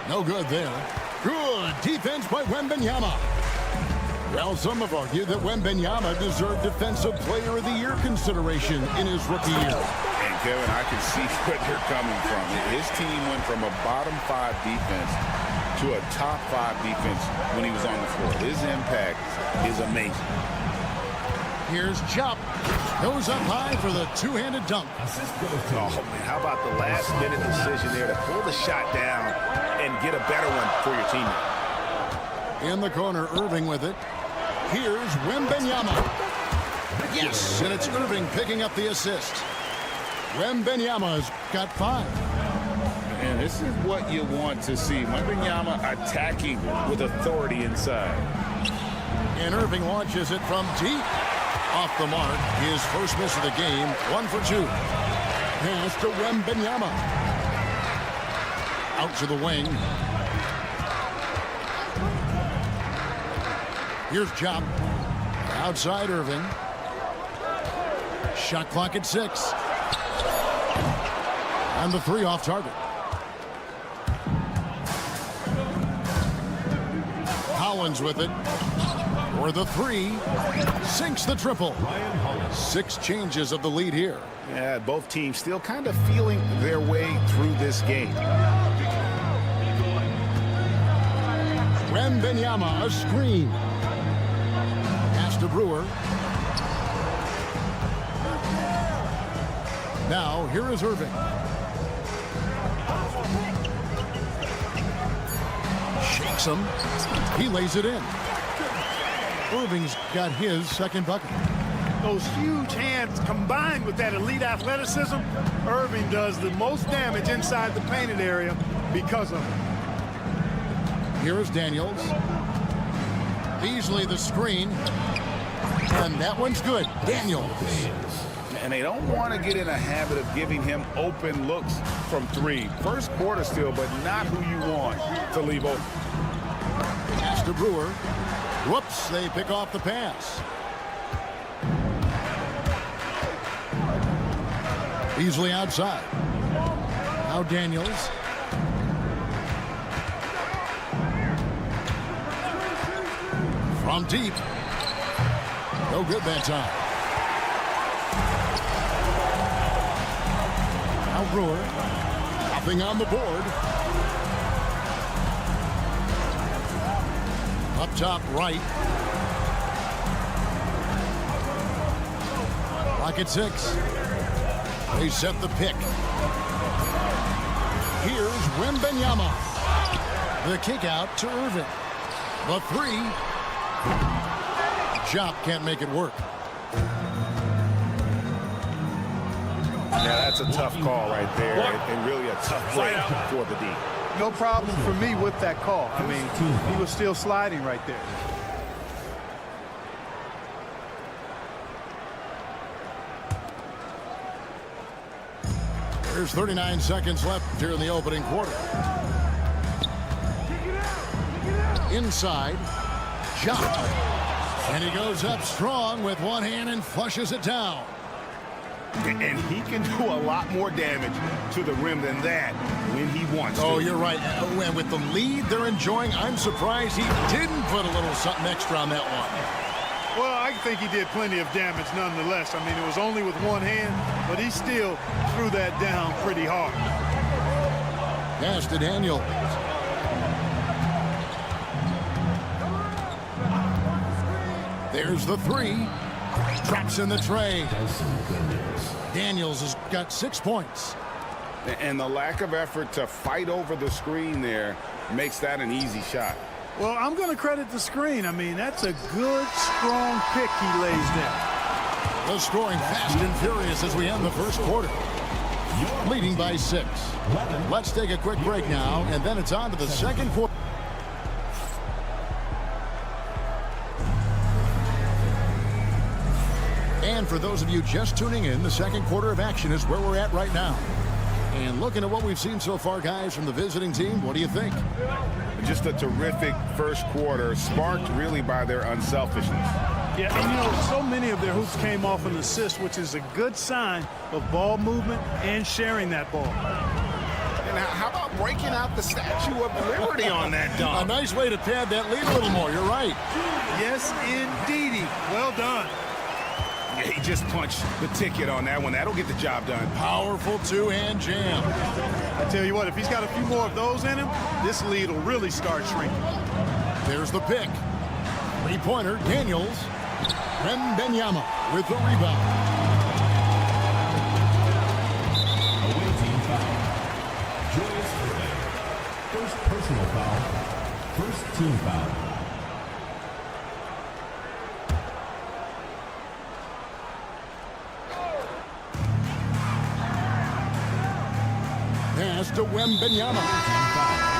[SPEAKER 1] No good there. Good defense by Wembanyama. Well, some have argued that Wembanyama deserved Defensive Player of the Year consideration in his rookie year.
[SPEAKER 5] And Kevin, I can see where they're coming from. His team went from a bottom 5 defense to a top 5 defense when he was on the floor. His impact is amazing.
[SPEAKER 1] Here's Jupp. Goes up high for the two-handed dunk.
[SPEAKER 2] Oh, man, how about the last-minute decision there to pull the shot down and get a better one for your teammate.
[SPEAKER 1] In the corner, Irving with it. Here's Wembanyama. Yes, and it's Irving picking up the assist. Wembanyama's got 5.
[SPEAKER 5] And this is what you want to see. Wembanyama attacking with authority inside.
[SPEAKER 1] And Irving launches it from deep. Off the mark, his first miss of the game, 1 for 2. Pass to Wembanyama. Out to the wing. Here's Jupp. Outside Irving. Shot clock at 6. And the 3 off target. Hollins with it. For the 3, sinks the triple. 6 changes of the lead here.
[SPEAKER 2] Yeah, both teams still kind of feeling their way through this game.
[SPEAKER 1] Wembanyama, a screen. Pass to Brewer. Now, here is Irving. Shakes him. He lays it in. Irving's got his second bucket.
[SPEAKER 3] Those huge hands combined with that elite athleticism, Irving does the most damage inside the painted area because of it.
[SPEAKER 1] Here's Daniels. Beasley the screen. And that one's good. Daniels.
[SPEAKER 5] And they don't want to get in a habit of giving him open looks from 3. First quarter still, but not who you want to leave open.
[SPEAKER 1] to Brewer. Whoops, they pick off the pass. Easily outside. Now Daniels. From deep. No good that time. Now Brewer. Nothing on the board. Up top right. Rocket 6. They set the pick. Here's Wembanyama. The kick out to Irving. The 3. Jop can't make it work.
[SPEAKER 2] Yeah, that's a tough call right there, and really a tough break for the D.
[SPEAKER 3] No problem for me with that call. I mean, he was still sliding right there.
[SPEAKER 1] There's 39 seconds left here in the opening quarter. Inside, Jop. And he goes up strong with one hand and flushes it down.
[SPEAKER 2] And he can do a lot more damage to the rim than that when he wants to.
[SPEAKER 1] Oh, you're right. And with the lead they're enjoying, I'm surprised he didn't put a little something extra on that one.
[SPEAKER 3] Well, I think he did plenty of damage nonetheless. I mean, it was only with one hand, but he still threw that down pretty hard.
[SPEAKER 1] Pass to Daniels. There's the 3. Traps in the tray. Daniels has got 6 points.
[SPEAKER 2] And the lack of effort to fight over the screen there makes that an easy shot.
[SPEAKER 3] Well, I'm going to credit the screen. I mean, that's a good, strong pick he lays there.
[SPEAKER 1] The scoring fast and furious as we end the first quarter. Leading by 6. Let's take a quick break now, and then it's on to the second quarter. And for those of you just tuning in, the second quarter of action is where we're at right now. And looking at what we've seen so far, guys, from the visiting team, what do you think?
[SPEAKER 2] Just a terrific first quarter, sparked really by their unselfishness.
[SPEAKER 3] Yeah, and you know, so many of their hoops came off an assist, which is a good sign of ball movement and sharing that ball.
[SPEAKER 2] And how about breaking out the Statue of Liberty on that dunk?
[SPEAKER 1] A nice way to pad that lead a little more. You're right.
[SPEAKER 3] Yes, indeedy. Well done.
[SPEAKER 2] Yeah, he just punched the ticket on that one. That'll get the job done.
[SPEAKER 1] Powerful two-hand jam.
[SPEAKER 3] I tell you what, if he's got a few more of those in him, this lead will really start shrinking.
[SPEAKER 1] There's the pick. Three-pointer, Daniels. Wembanyama with the rebound.
[SPEAKER 4] Away team foul. Julius Irving. First personal foul. First team foul.
[SPEAKER 1] Pass to Wembanyama.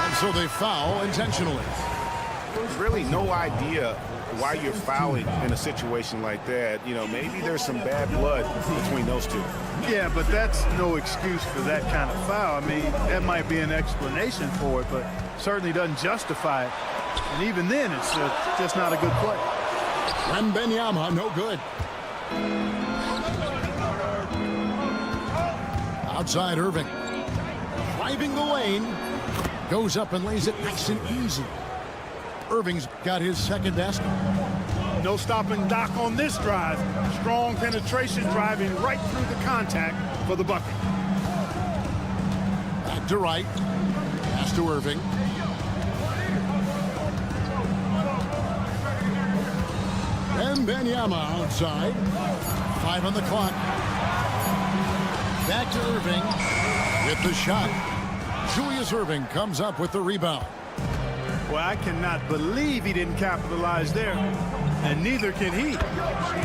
[SPEAKER 1] And so they foul intentionally.
[SPEAKER 2] There's really no idea why you're fouling in a situation like that. You know, maybe there's some bad blood between those two.
[SPEAKER 3] Yeah, but that's no excuse for that kind of foul. I mean, that might be an explanation for it, but certainly doesn't justify it. And even then, it's just not a good play.
[SPEAKER 1] Wembanyama, no good. Outside Irving. Driving the lane. Goes up and lays it nice and easy. Irving's got his second basket.
[SPEAKER 3] No stopping Doc on this drive. Strong penetration driving right through the contact for the bucket.
[SPEAKER 1] Back to right. Pass to Irving. Wembanyama outside. 5 on the clock. Back to Irving with the shot. Julius Irving comes up with the rebound.
[SPEAKER 3] Well, I cannot believe he didn't capitalize there, and neither can he.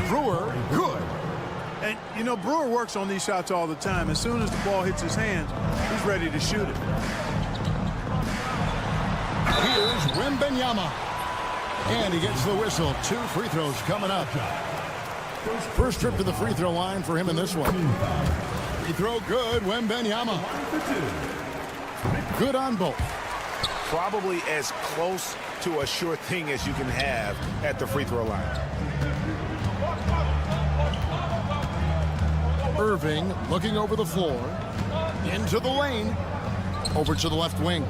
[SPEAKER 1] Brewer, good.
[SPEAKER 3] And, you know, Brewer works on these shots all the time. As soon as the ball hits his hands, he's ready to shoot it.
[SPEAKER 1] Here's Wembanyama. And he gets the whistle. 2 free throws coming up. First trip to the free throw line for him in this one. Free throw good, Wembanyama. Good on both.
[SPEAKER 2] Probably as close to a sure thing as you can have at the free throw line.
[SPEAKER 1] Irving looking over the floor. Into the lane. Over to the left wing.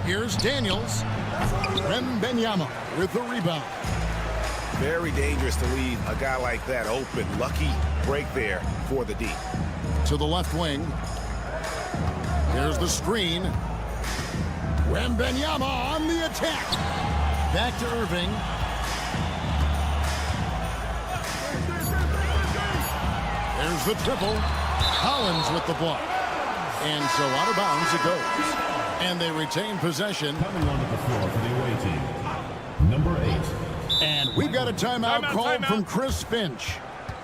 [SPEAKER 1] Here's Daniels. Wembanyama with the rebound.
[SPEAKER 2] Very dangerous to leave a guy like that open. Lucky break there for the D.
[SPEAKER 1] To the left wing. Here's the screen. Wembanyama on the attack. Back to Irving. There's the triple. Collins with the block. And so out of bounds it goes. And they retain possession.
[SPEAKER 4] Coming onto the floor for the away team, number 8.
[SPEAKER 1] And we've got a timeout called from Chris Finch.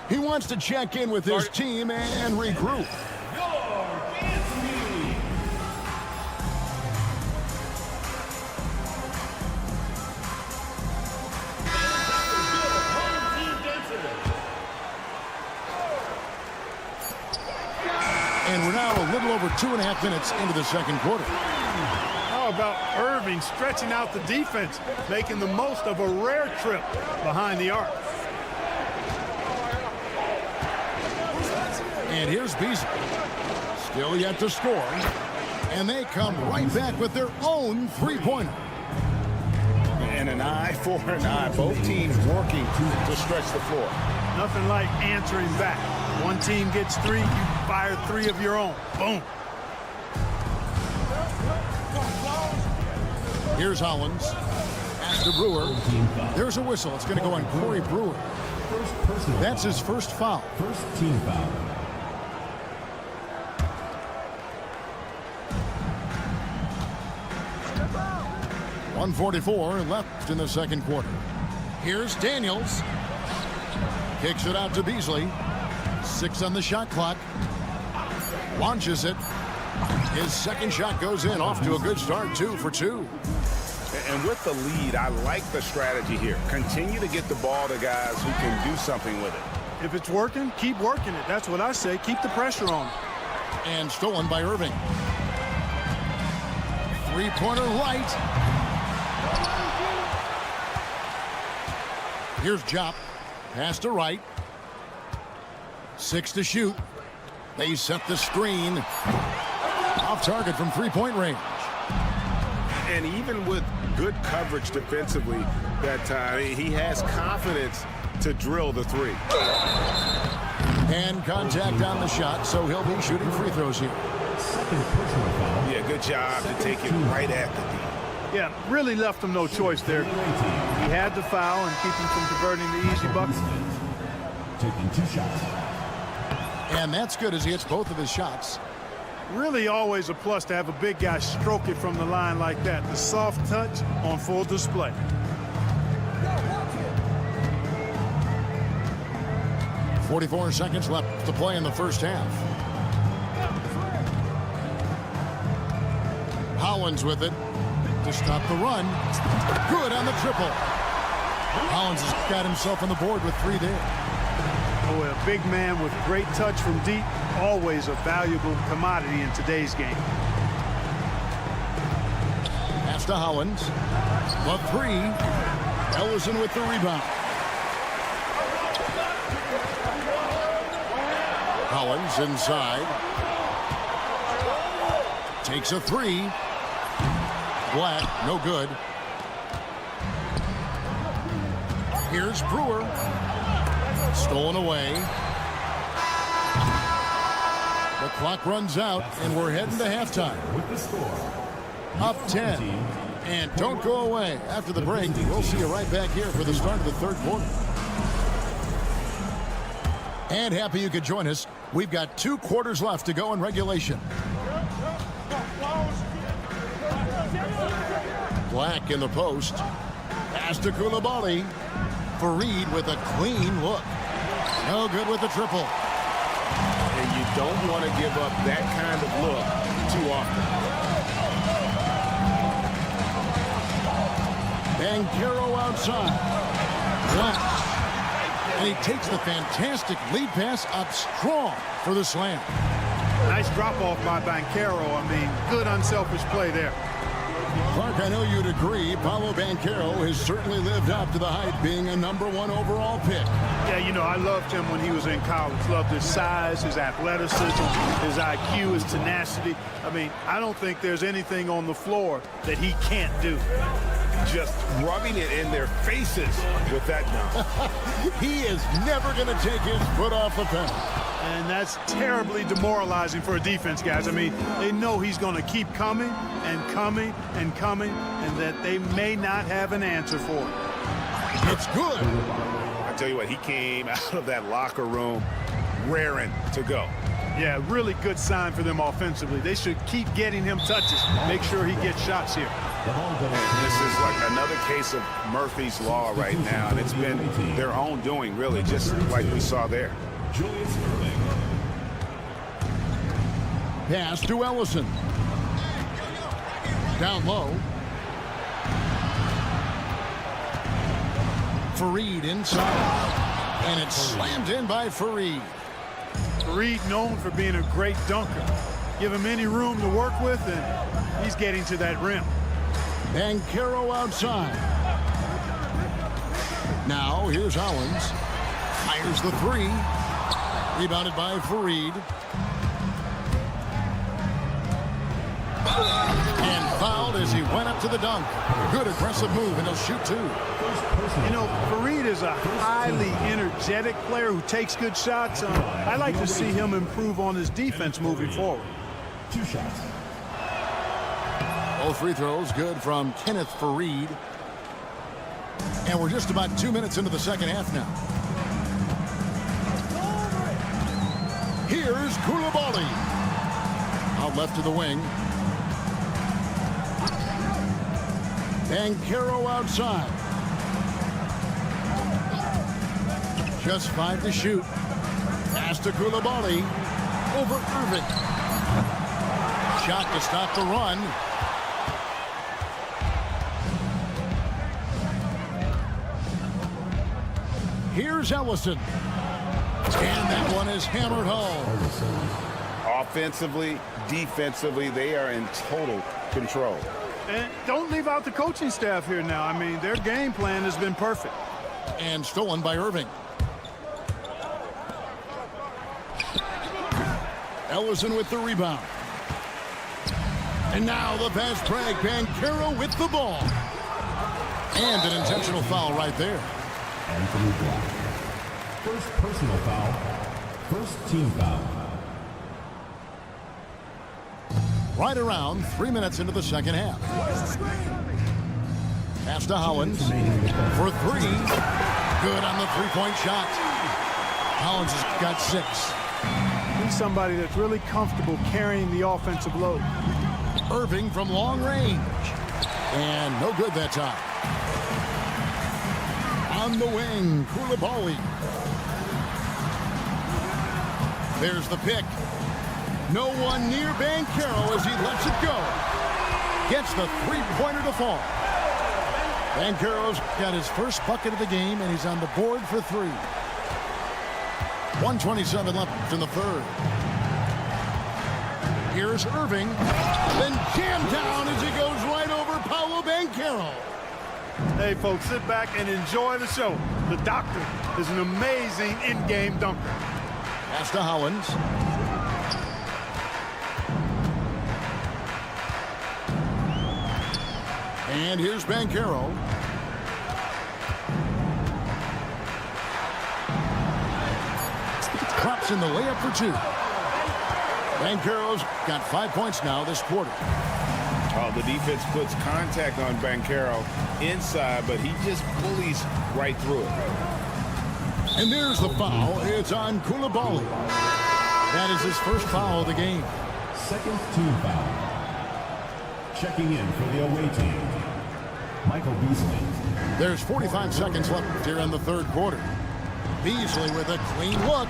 [SPEAKER 1] He wants to check in with his team and regroup. And we're now a little over 2.5 minutes into the second quarter.
[SPEAKER 3] How about Irving stretching out the defense, making the most of a rare trip behind the arc.
[SPEAKER 1] And here's Beasley. Still yet to score. And they come right back with their own three-pointer.
[SPEAKER 2] And an eye for an eye. Both teams working to stretch the floor.
[SPEAKER 3] Nothing like answering back. One team gets 3, you fire 3 of your own. Boom.
[SPEAKER 1] Here's Hollins. Pass to Brewer. There's a whistle. It's going to go on Corey Brewer. That's his first foul.
[SPEAKER 4] First team foul.
[SPEAKER 1] .144 left in the second quarter. Here's Daniels. Kicks it out to Beasley. 6 on the shot clock. Launches it. His second shot goes in. Off to a good start. 2 for 2.
[SPEAKER 2] And with the lead, I like the strategy here. Continue to get the ball to guys who can do something with it.
[SPEAKER 3] If it's working, keep working it. That's what I say. Keep the pressure on.
[SPEAKER 1] And stolen by Irving. Three-pointer right. Here's Jop. Pass to right. 6 to shoot. They set the screen. Off target from three-point range.
[SPEAKER 2] And even with good coverage defensively that time, he has confidence to drill the 3.
[SPEAKER 1] And contact on the shot, so he'll be shooting free throws here.
[SPEAKER 4] Second personal foul.
[SPEAKER 2] Yeah, good job to take it right at the D.
[SPEAKER 3] Yeah, really left him no choice there. He had the foul and keep him from converting the easy buckets.
[SPEAKER 4] Taking 2 shots.
[SPEAKER 1] And that's good as he hits both of his shots.
[SPEAKER 3] Really always a plus to have a big guy stroke it from the line like that. The soft touch on full display.
[SPEAKER 1] .44 seconds left to play in the first half. Hollins with it to stop the run. Good on the triple. Hollins has got himself on the board with 3 there.
[SPEAKER 3] Oh, a big man with great touch from deep, always a valuable commodity in today's game.
[SPEAKER 1] Pass to Hollins. The 3. Ellison with the rebound. Hollins inside. Takes a 3. Black, no good. Here's Brewer. Stolen away. The clock runs out, and we're heading to halftime.
[SPEAKER 4] With the score.
[SPEAKER 1] Up 10. And don't go away. After the break, we'll see you right back here for the start of the third quarter. And happy you could join us. We've got 2 quarters left to go in regulation. Black in the post. Pass to Coulibaly. Fareed with a clean look. No good with the triple.
[SPEAKER 2] And you don't want to give up that kind of look too often.
[SPEAKER 1] Banchero outside. Black. And he takes the fantastic lead pass up strong for the slam.
[SPEAKER 3] Nice drop off by Banchero. I mean, good unselfish play there.
[SPEAKER 1] Clark, I know you'd agree, Paolo Banchero has certainly lived up to the hype, being a #1 overall pick.
[SPEAKER 3] Yeah, you know, I loved him when he was in college. Loved his size, his athleticism, his IQ, his tenacity. I mean, I don't think there's anything on the floor that he can't do.
[SPEAKER 2] Just rubbing it in their faces with that dunk.
[SPEAKER 1] He is never going to take his foot off the pedal.
[SPEAKER 3] And that's terribly demoralizing for a defense, guys. I mean, they know he's going to keep coming and coming and coming, and that they may not have an answer for it.
[SPEAKER 1] It's good.
[SPEAKER 2] I tell you what, he came out of that locker room raring to go.
[SPEAKER 3] Yeah, really good sign for them offensively. They should keep getting him touches. Make sure he gets shots here.
[SPEAKER 2] And this is like another case of Murphy's Law right now, and it's been their own doing, really, just like we saw there.
[SPEAKER 1] Pass to Ellison. Down low. Fareed inside. And it's slammed in by Fareed.
[SPEAKER 3] Fareed known for being a great dunker. Give him any room to work with, and he's getting to that rim.
[SPEAKER 1] Banchero outside. Now here's Hollins. Fires the three. Rebounded by Fareed. And fouled as he went up to the dunk. Good aggressive move, and he'll shoot two.
[SPEAKER 3] You know, Fareed is a highly energetic player who takes good shots. I like to see him improve on his defense moving forward.
[SPEAKER 4] 2 shots.
[SPEAKER 1] Both free throws good from Kenneth Fareed. And we're just about 2 minutes into the second half now. Here's Koulibaly. Out left to the wing. Banchero outside. Just 5 to shoot. Pass to Koulibaly. Over Irving. Shot to stop the run. Here's Ellison. And that one is hammered home.
[SPEAKER 2] Offensively, defensively, they are in total control.
[SPEAKER 3] And don't leave out the coaching staff here now. I mean, their game plan has been perfect.
[SPEAKER 1] And stolen by Irving. Ellison with the rebound. And now the fast break. Banchero with the ball. And an intentional foul right there.
[SPEAKER 4] Anthony Black. First personal foul. First team foul.
[SPEAKER 1] Right around 3 minutes into the second half. Pass to Hollins for three. Good on the three-point shot. Hollins has got 6.
[SPEAKER 3] He's somebody that's really comfortable carrying the offensive load.
[SPEAKER 1] Irving from long range. And no good that time. On the wing, Koulibaly. There's the pick. No one near Banchero as he lets it go. Gets the three-pointer to fall. Banchero's got his first bucket of the game, and he's on the board for 3. 1:27 left in the third. Here's Irving. Then jammed down as he goes right over Paolo Banchero.
[SPEAKER 3] Hey, folks, sit back and enjoy the show. The doctor is an amazing in-game dunker.
[SPEAKER 1] Pass to Hollins. And here's Banchero. Drops in the layup for 2. Banchero's got 5 points now this quarter.
[SPEAKER 2] Oh, the defense puts contact on Banchero inside, but he just bullies right through it.
[SPEAKER 1] And there's the foul. It's on Koulibaly. That is his first foul of the game.
[SPEAKER 4] Second team foul. Checking in for the away team, Michael Beasley.
[SPEAKER 1] There's 45 seconds left here in the third quarter. Beasley with a clean look.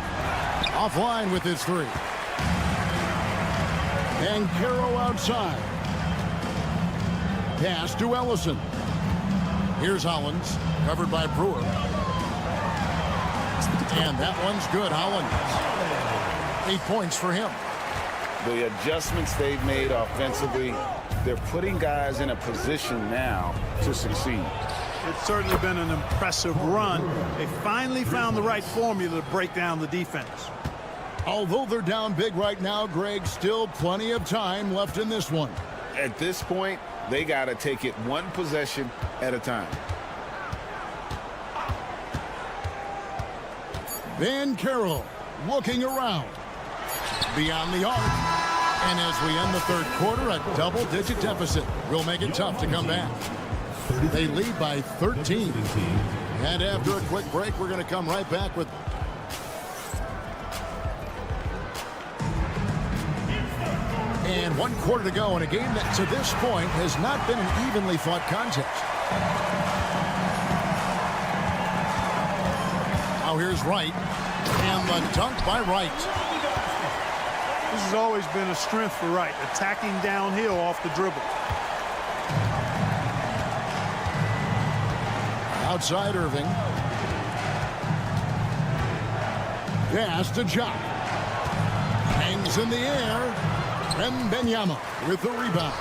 [SPEAKER 1] Offline with his 3. Banchero outside. Pass to Ellison. Here's Hollins, covered by Brewer. And that one's good, Hollins. 8 points for him.
[SPEAKER 5] The adjustments they've made offensively, they're putting guys in a position now to succeed.
[SPEAKER 3] It's certainly been an impressive run. They finally found the right formula to break down the defense.
[SPEAKER 1] Although they're down big right now, Greg, still plenty of time left in this one.
[SPEAKER 5] At this point, they got to take it one possession at a time.
[SPEAKER 1] Van Carroll looking around. Beyond the arc. And as we end the third quarter, a double-digit deficit will make it tough to come back. They lead by 13. And after a quick break, we're going to come right back with... And 1 quarter to go in a game that to this point has not been an evenly fought contest. Now here's Wright. And the dunk by Wright.
[SPEAKER 3] This has always been a strength for Wright, attacking downhill off the dribble.
[SPEAKER 1] Outside Irving. Pass to Jock. Hangs in the air. Wembanyama with the rebound.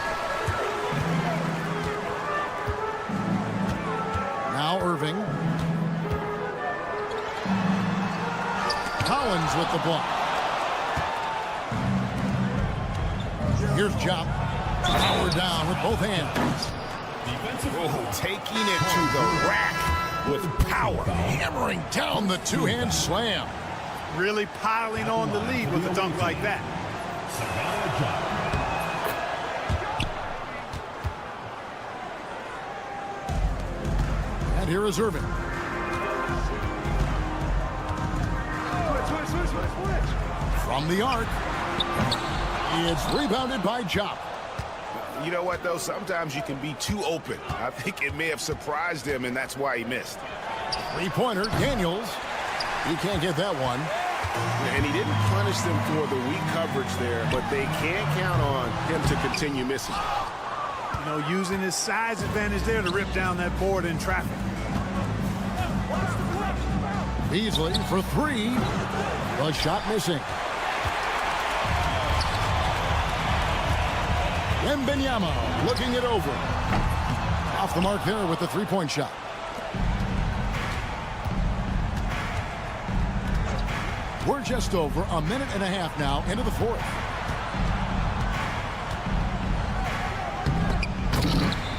[SPEAKER 1] Now Irving. Collins with the block. Here's Jock. Power down with both hands.
[SPEAKER 2] Oh, taking it to the rack with power.
[SPEAKER 1] Hammering down the two-hand slam.
[SPEAKER 3] Really piling on the lead with a dunk like that.
[SPEAKER 1] And here is Irving. From the arc. It's rebounded by Jock.
[SPEAKER 2] You know what, though? Sometimes you can be too open. I think it may have surprised him, and that's why he missed.
[SPEAKER 1] Three-pointer, Daniels. He can't get that one.
[SPEAKER 2] And he didn't punish them for the weak coverage there, but they can't count on him to continue missing.
[SPEAKER 3] You know, using his size advantage there to rip down that board in traffic.
[SPEAKER 1] Beasley for three. The shot missing. Wembanyama looking it over. Off the mark there with the three-point shot. We're just over a minute and a half now into the fourth.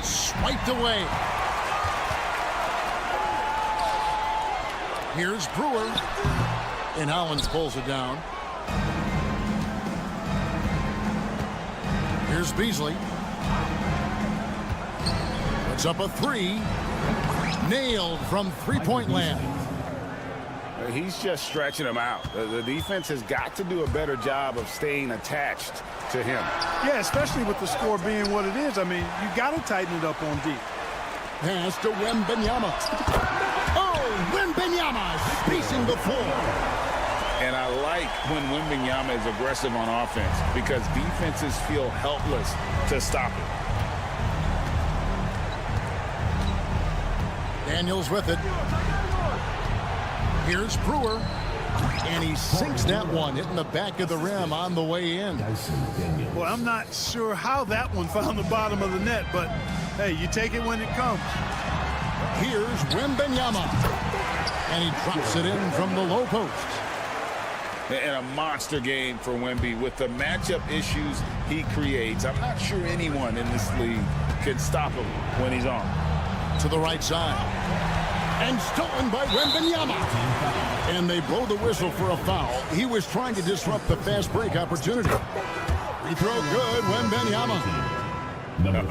[SPEAKER 1] Swiped away. Here's Brewer. And Hollins pulls it down. Here's Beasley. Puts up a three. Nailed from three-point land.
[SPEAKER 2] He's just stretching him out. The defense has got to do a better job of staying attached to him.
[SPEAKER 3] Yeah, especially with the score being what it is. I mean, you got to tighten it up on deep.
[SPEAKER 1] Pass to Wembanyama. Oh, Wembanyama spacing the floor.
[SPEAKER 5] And I like when Wembanyama is aggressive on offense because defenses feel helpless to stop it.
[SPEAKER 1] Daniels with it. Here's Brewer. And he sinks that one, hitting the back of the rim on the way in.
[SPEAKER 3] Well, I'm not sure how that one found the bottom of the net, but, hey, you take it when it comes.
[SPEAKER 1] Here's Wembanyama. And he drops it in from the low post.
[SPEAKER 5] And a monster game for Wemby with the matchup issues he creates. I'm not sure anyone in this league can stop him when he's on.
[SPEAKER 1] To the right side. And stolen by Wembanyama. And they blow the whistle for a foul. He was trying to disrupt the fast break opportunity. Free throw good, Wembanyama.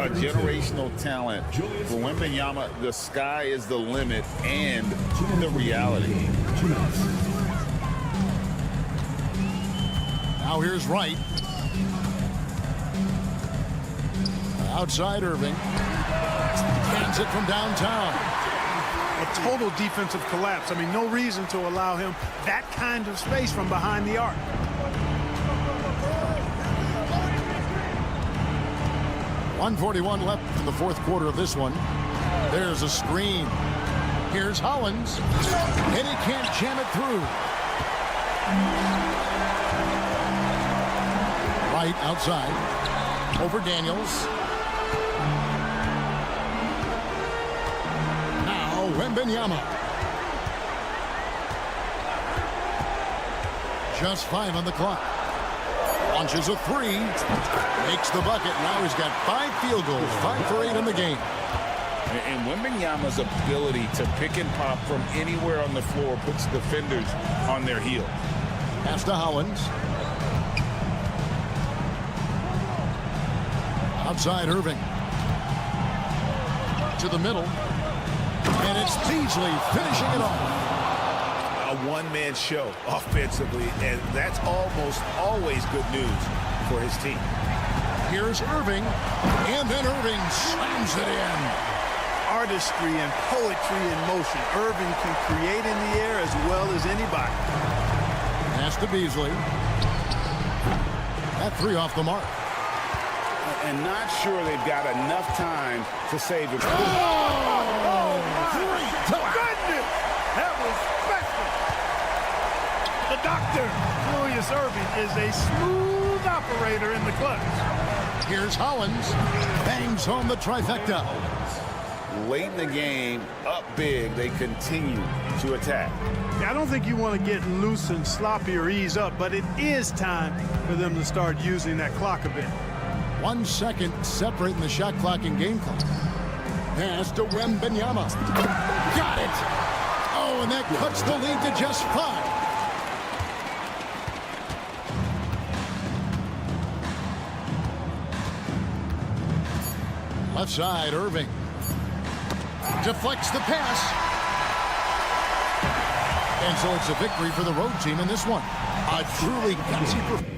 [SPEAKER 5] A generational talent for Wembanyama. The sky is the limit and the reality.
[SPEAKER 1] Now here's Wright. Outside Irving. Cans it from downtown.
[SPEAKER 3] A total defensive collapse. I mean, no reason to allow him that kind of space from behind the arc.
[SPEAKER 1] .141 left in the fourth quarter of this one. There's a screen. Here's Hollins. And he can't jam it through. Wright White outside. Over Daniels. Now Wembanyama. Just 5 on the clock. Launches a 3. Makes the bucket. Now he's got 5 field goals. 5 for 8 in the game.
[SPEAKER 5] And Wembanyama's ability to pick and pop from anywhere on the floor puts defenders on their heels.
[SPEAKER 1] Pass to Howlands. Outside Irving. To the middle. And it's Beasley finishing it off.
[SPEAKER 2] A one-man show offensively, and that's almost always good news for his team.
[SPEAKER 1] Here's Irving. And then Irving slams it in.
[SPEAKER 3] Artistry and poetry in motion. Irving can create in the air as well as anybody.
[SPEAKER 1] Pass to Beasley. That 3 off the mark.
[SPEAKER 2] And not sure they've got enough time to save it.
[SPEAKER 3] Oh, goodness! That was special. The doctor, Julius Irving, is a smooth operator in the clutch.
[SPEAKER 1] Here's Hollins. Bangs home the trifecta.
[SPEAKER 2] Late in the game, up big, they continue to attack.
[SPEAKER 3] I don't think you want to get loose and sloppy or ease up, but it is time for them to start using that clock a bit.
[SPEAKER 1] 1 second separating the shot clock and game clock. Pass to Wembanyama. Got it. Oh, and that cuts the lead to just 5. Left side, Irving. Deflects the pass. And so it's a victory for the road team in this one. A truly gutsy performance.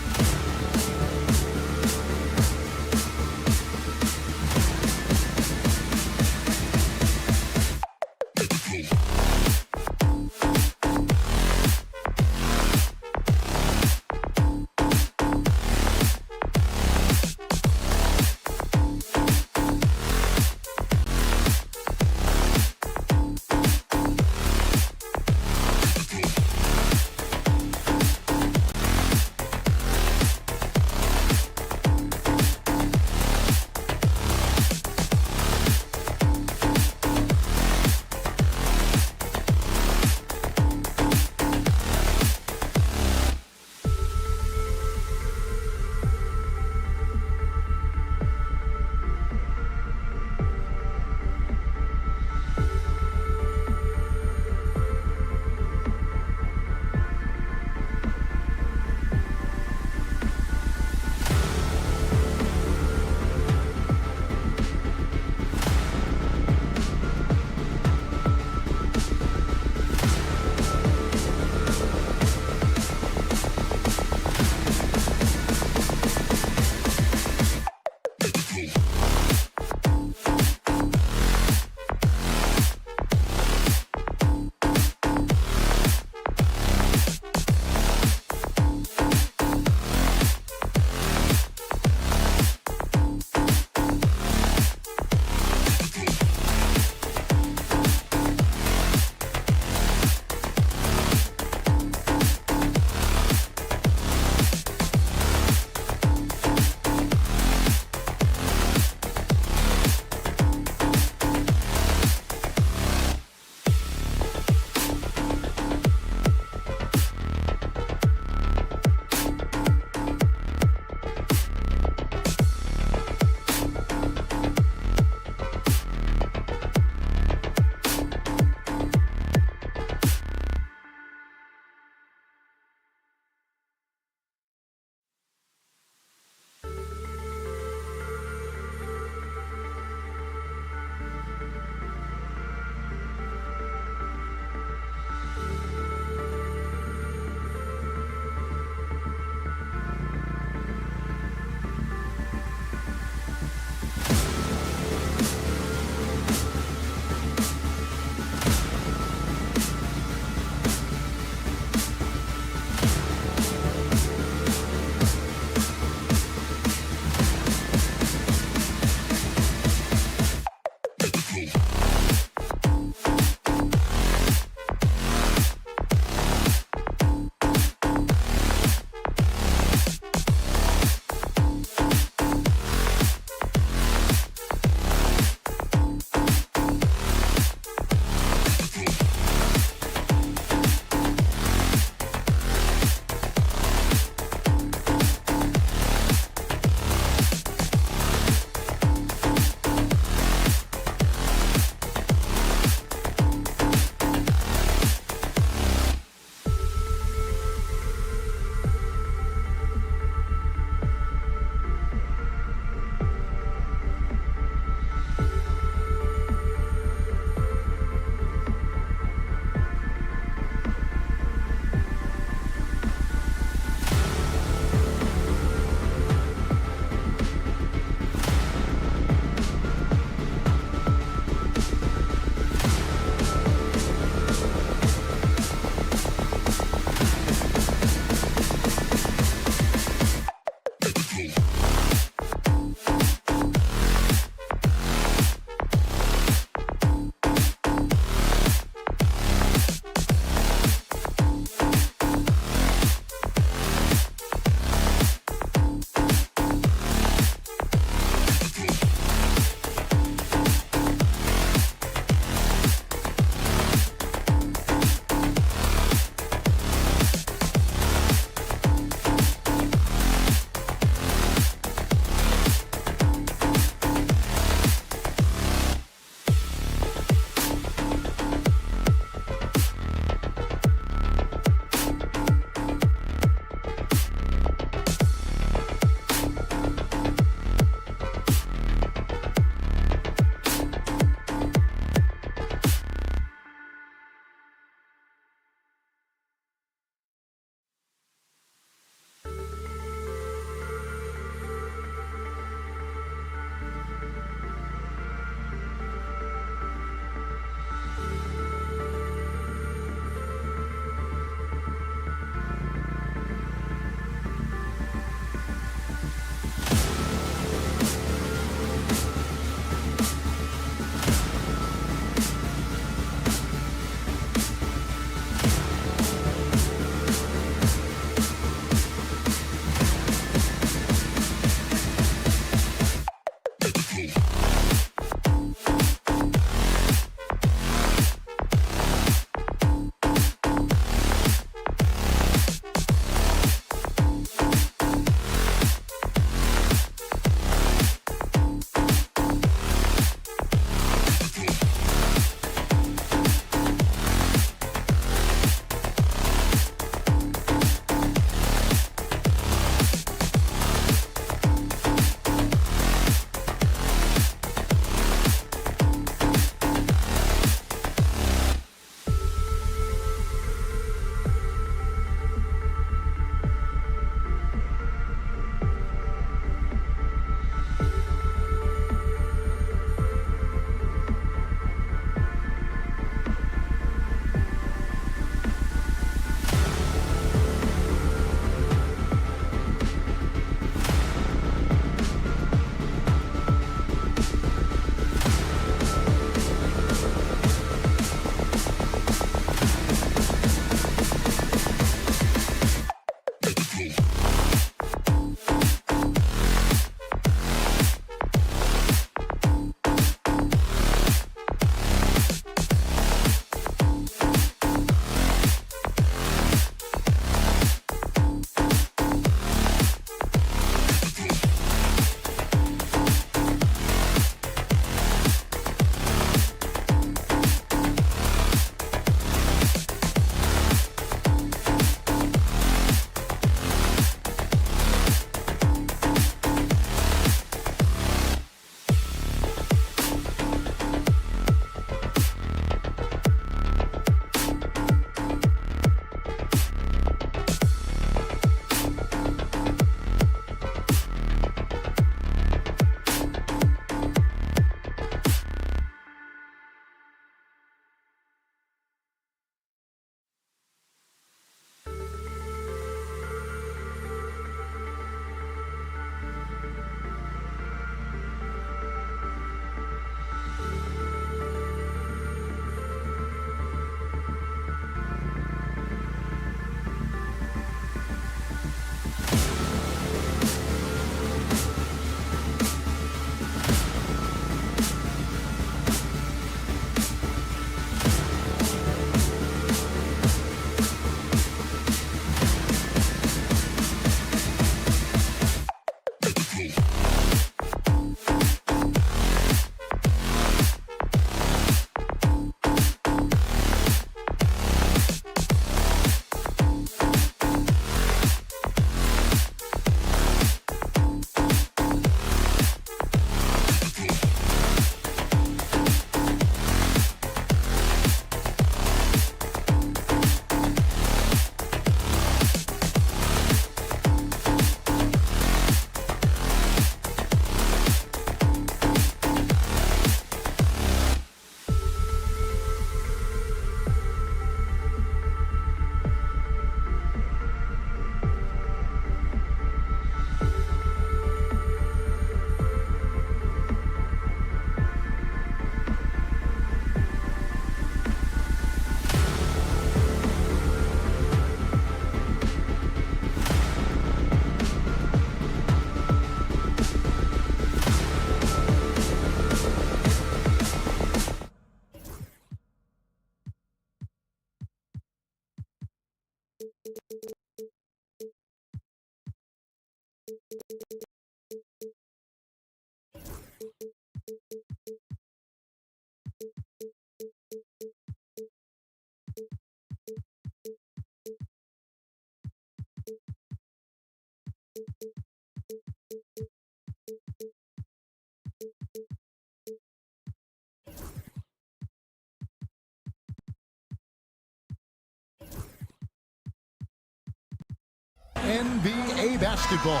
[SPEAKER 1] NBA basketball.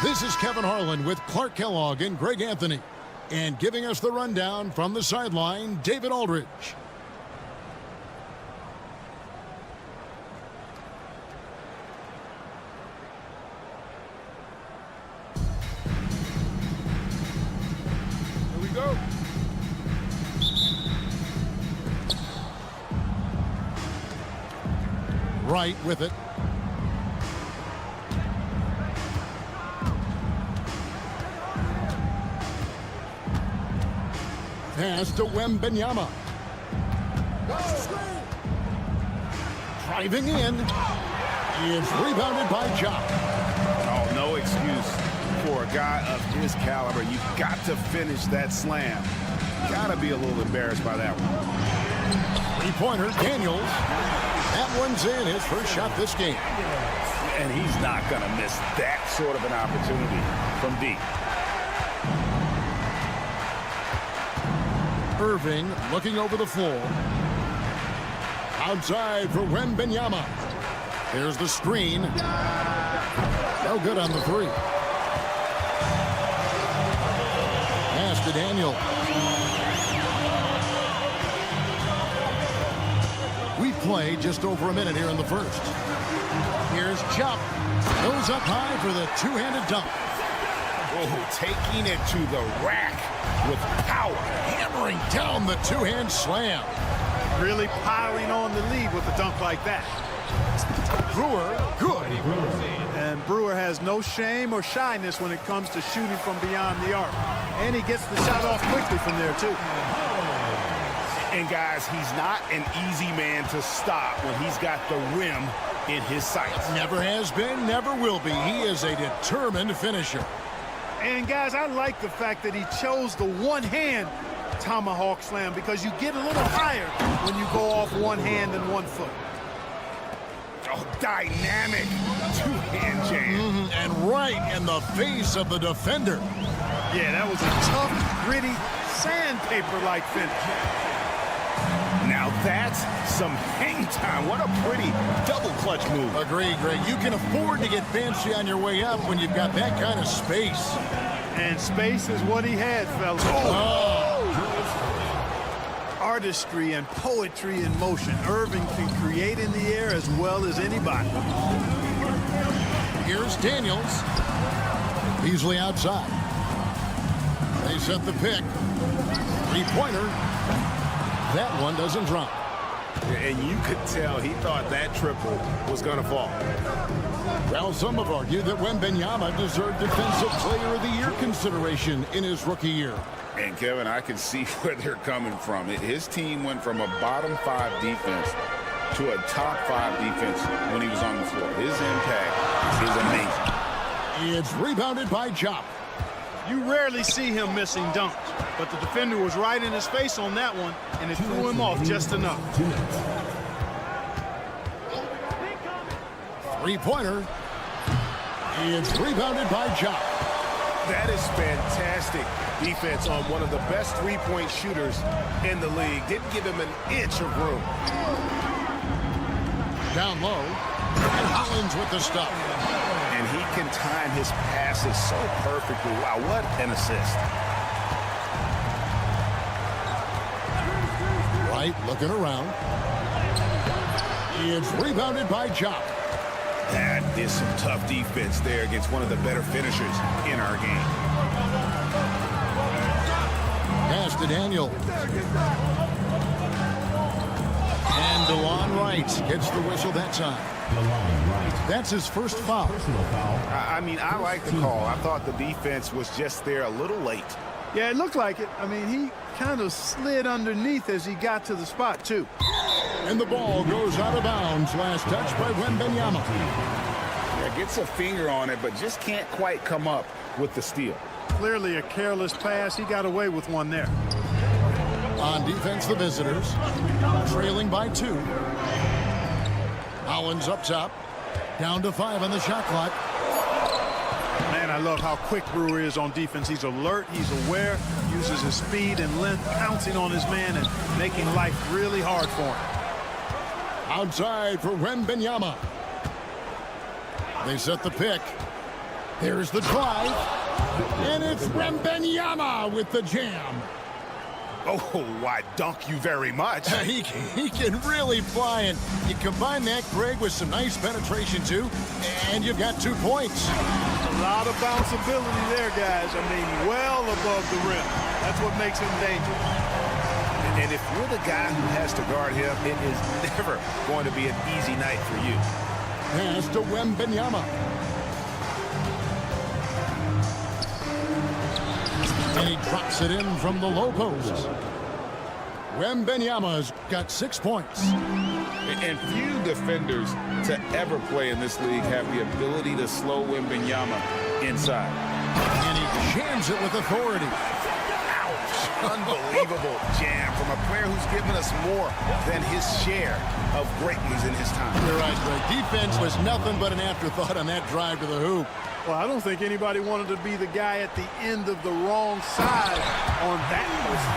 [SPEAKER 1] This is Kevin Harlan with Clark Kellogg and Greg Anthony. And giving us the rundown from the sideline, David Aldridge.
[SPEAKER 2] Here we go.
[SPEAKER 1] Right with it. Pass to Wembanyama. Driving in. It's rebounded by Ja.
[SPEAKER 2] Oh, no excuse for a guy of his caliber. You've got to finish that slam. Got to be a little embarrassed by that one.
[SPEAKER 1] Three-pointer, Daniels. That one's in, his first shot this game.
[SPEAKER 2] And he's not going to miss that sort of an opportunity from deep.
[SPEAKER 1] Irving looking over the floor. Outside for Wembanyama. Here's the screen. No good on the three. Pass to Daniel. We play just over a minute here in the first. Here's Chubb. Goes up high for the two-handed dunk.
[SPEAKER 2] Oh, taking it to the rack with power.
[SPEAKER 1] Hammering down the two-hand slam.
[SPEAKER 3] Really piling on the lead with a dunk like that.
[SPEAKER 1] Brewer, good.
[SPEAKER 3] And Brewer has no shame or shyness when it comes to shooting from beyond the arc. And he gets the shot off quickly from there, too.
[SPEAKER 2] And, guys, he's not an easy man to stop when he's got the rim in his sights.
[SPEAKER 1] Never has been, never will be. He is a determined finisher.
[SPEAKER 3] And, guys, I like the fact that he chose the one-hand tomahawk slam because you get a little higher when you go off one hand and 1 foot.
[SPEAKER 2] Oh, dynamic two-hand jam.
[SPEAKER 1] And right in the face of the defender.
[SPEAKER 3] Yeah, that was a tough, gritty, sandpaper-like finish.
[SPEAKER 2] Now that's some hang time. What a pretty double clutch move.
[SPEAKER 1] Agreed, Greg. You can afford to get fancy on your way up when you've got that kind of space.
[SPEAKER 3] And space is what he had, fellas.
[SPEAKER 1] Oh.
[SPEAKER 3] Artistry and poetry in motion. Irving can create in the air as well as anybody.
[SPEAKER 1] Here's Daniels. Beasley outside. They set the pick. Three-pointer. That one doesn't drop.
[SPEAKER 2] And you could tell he thought that triple was going to fall.
[SPEAKER 1] Well, some have argued that Wembanyama deserved Defensive Player of the Year consideration in his rookie year.
[SPEAKER 5] And, Kevin, I can see where they're coming from. His team went from a bottom 5 defense to a top 5 defense when he was on the floor. His impact is amazing.
[SPEAKER 1] It's rebounded by Ja.
[SPEAKER 3] You rarely see him missing dunks, but the defender was right in his face on that one, and it threw him off just enough.
[SPEAKER 1] Three-pointer. It's rebounded by Ja.
[SPEAKER 2] That is fantastic defense on one of the best three-point shooters in the league. Didn't give him an inch of room.
[SPEAKER 1] Down low. And Hollins with the stop.
[SPEAKER 2] And he can time his passes so perfectly. Wow, what an assist.
[SPEAKER 1] Right, looking around. It's rebounded by Ja.
[SPEAKER 2] That is some tough defense there against one of the better finishers in our game.
[SPEAKER 1] Pass to Daniel. And DeLon Wright gets the whistle that time. That's his first foul.
[SPEAKER 2] I mean, I like the call. I thought the defense was just there a little late.
[SPEAKER 3] Yeah, it looked like it. I mean, he kind of slid underneath as he got to the spot, too.
[SPEAKER 1] And the ball goes out of bounds. Last touch by Wembanyama.
[SPEAKER 2] Yeah, gets a finger on it, but just can't quite come up with the steal.
[SPEAKER 3] Clearly a careless pass. He got away with one there.
[SPEAKER 1] On defense, the visitors. Trailing by 2. Hollins up top. Down to 5 on the shot clock.
[SPEAKER 3] Man, I love how quick Brewer is on defense. He's alert, he's aware, uses his speed and length, pouncing on his man and making life really hard for him.
[SPEAKER 1] Outside for Wembanyama. They set the pick. There's the drive. And it's Wembanyama with the jam.
[SPEAKER 2] Oh, why, dunk you very much.
[SPEAKER 1] He can really fly, and you combine that, Greg, with some nice penetration, too, and you've got 2 points.
[SPEAKER 3] A lot of bounceability there, guys. I mean, well above the rim. That's what makes him dangerous.
[SPEAKER 2] And if you're the guy who has to guard him, it is never going to be an easy night for you.
[SPEAKER 1] Pass to Wembanyama. And he drops it in from the low post. Wembanyama's got 6 points.
[SPEAKER 5] And few defenders to ever play in this league have the ability to slow Wembanyama inside.
[SPEAKER 1] And he jams it with authority.
[SPEAKER 2] Unbelievable jam from a player who's given us more than his share of greatness in his time.
[SPEAKER 1] You're right, Greg. Defense was nothing but an afterthought on that drive to the hoop.
[SPEAKER 3] Well, I don't think anybody wanted to be the guy at the end of the wrong side on that post.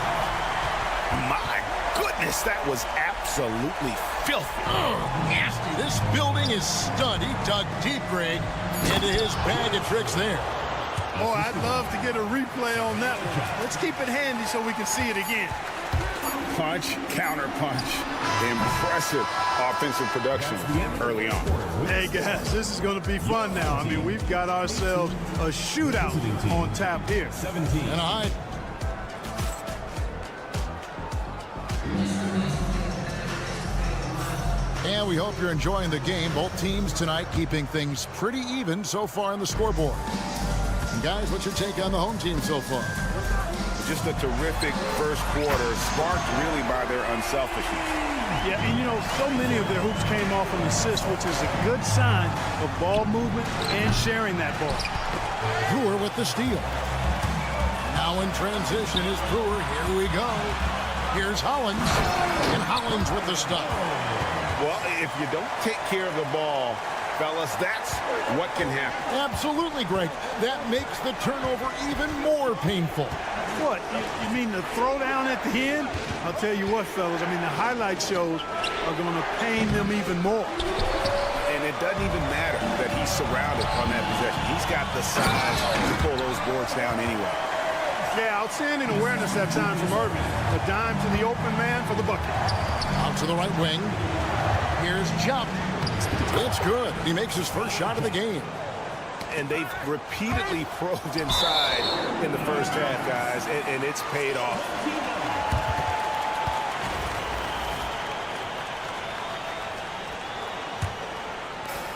[SPEAKER 2] My goodness, that was absolutely filthy.
[SPEAKER 1] Oh, nasty. This building is stunned. He dug deep, Greg, into his bag of tricks there.
[SPEAKER 3] Oh, I'd love to get a replay on that one. Let's keep it handy so we can see it again.
[SPEAKER 2] Punch, counter punch. Impressive offensive production early on.
[SPEAKER 3] Hey, guys, this is going to be fun now. I mean, we've got ourselves a shootout on tap here.
[SPEAKER 4] 17.
[SPEAKER 1] And I... And we hope you're enjoying the game. Both teams tonight keeping things pretty even so far on the scoreboard. And guys, what's your take on the home team so far?
[SPEAKER 2] Just a terrific first quarter, sparked really by their unselfishness.
[SPEAKER 3] Yeah, and you know, so many of their hoops came off an assist, which is a good sign of ball movement and sharing that ball.
[SPEAKER 1] Brewer with the steal. Now in transition is Brewer. Here we go. Here's Hollins. And Hollins with the stop.
[SPEAKER 2] Well, if you don't take care of the ball, fellas, that's what can happen.
[SPEAKER 1] Absolutely, Greg. That makes the turnover even more painful.
[SPEAKER 3] What? You mean the throwdown at the end? I'll tell you what, fellas. I mean, the highlight shows are going to pain them even more.
[SPEAKER 2] And it doesn't even matter that he's surrounded on that possession. He's got the size to pull those boards down anyway.
[SPEAKER 3] Yeah, outstanding awareness that time from Irving. A dime to the open man for the bucket.
[SPEAKER 1] Out to the right wing. Here's Jump. It's good. He makes his first shot of the game.
[SPEAKER 2] And they've repeatedly probed inside in the first half, guys, and it's paid off.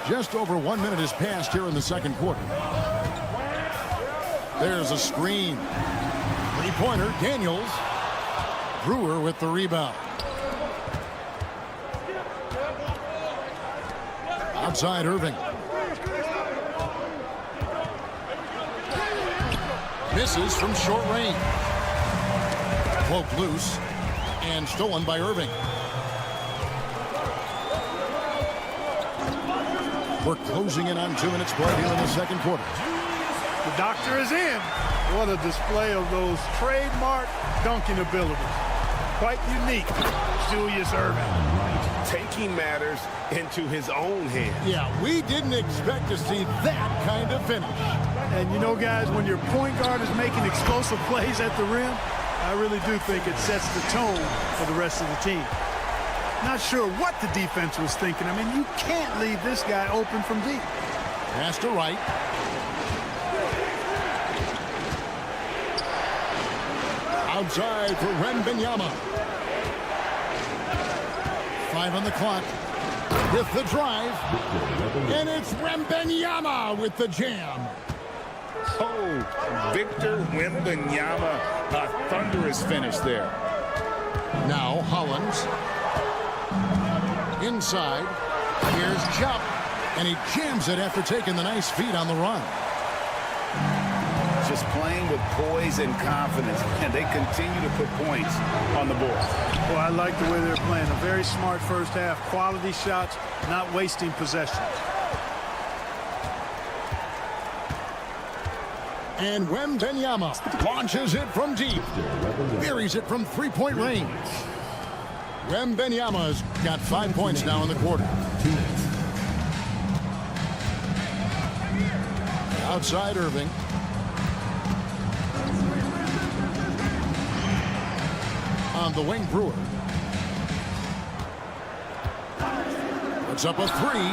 [SPEAKER 1] Just over 1 minute has passed here in the second quarter. There's a screen. Three-pointer, Daniels. Brewer with the rebound. Outside Irving. Misses from short range. Poked loose and stolen by Irving. We're closing in on 2 minutes play here in the second quarter.
[SPEAKER 3] The doctor is in. What a display of those trademark dunking abilities. Quite unique, Julius Irving.
[SPEAKER 2] Taking matters into his own hands.
[SPEAKER 1] Yeah, we didn't expect to see that kind of finish.
[SPEAKER 3] And you know, guys, when your point guard is making explosive plays at the rim, I really do think it sets the tone for the rest of the team. Not sure what the defense was thinking. I mean, you can't leave this guy open from deep.
[SPEAKER 1] Pass to right. Outside for Wembanyama. 5 on the clock. With the drive. And it's Wembanyama with the jam.
[SPEAKER 5] Oh, Victor Wembanyama, a thunderous finish there.
[SPEAKER 1] Now Hollins. Inside. Here's Jump. And he jams it after taking the nice feed on the run.
[SPEAKER 5] Just playing with poise and confidence, and they continue to put points on the board.
[SPEAKER 3] Well, I like the way they're playing. A very smart first half. Quality shots, not wasting possession.
[SPEAKER 1] And Wembanyama launches it from deep. Buries it from three-point range. Wembanyama's got 5 points now in the quarter. Outside Irving. On the wing, Brewer. Puts up a three.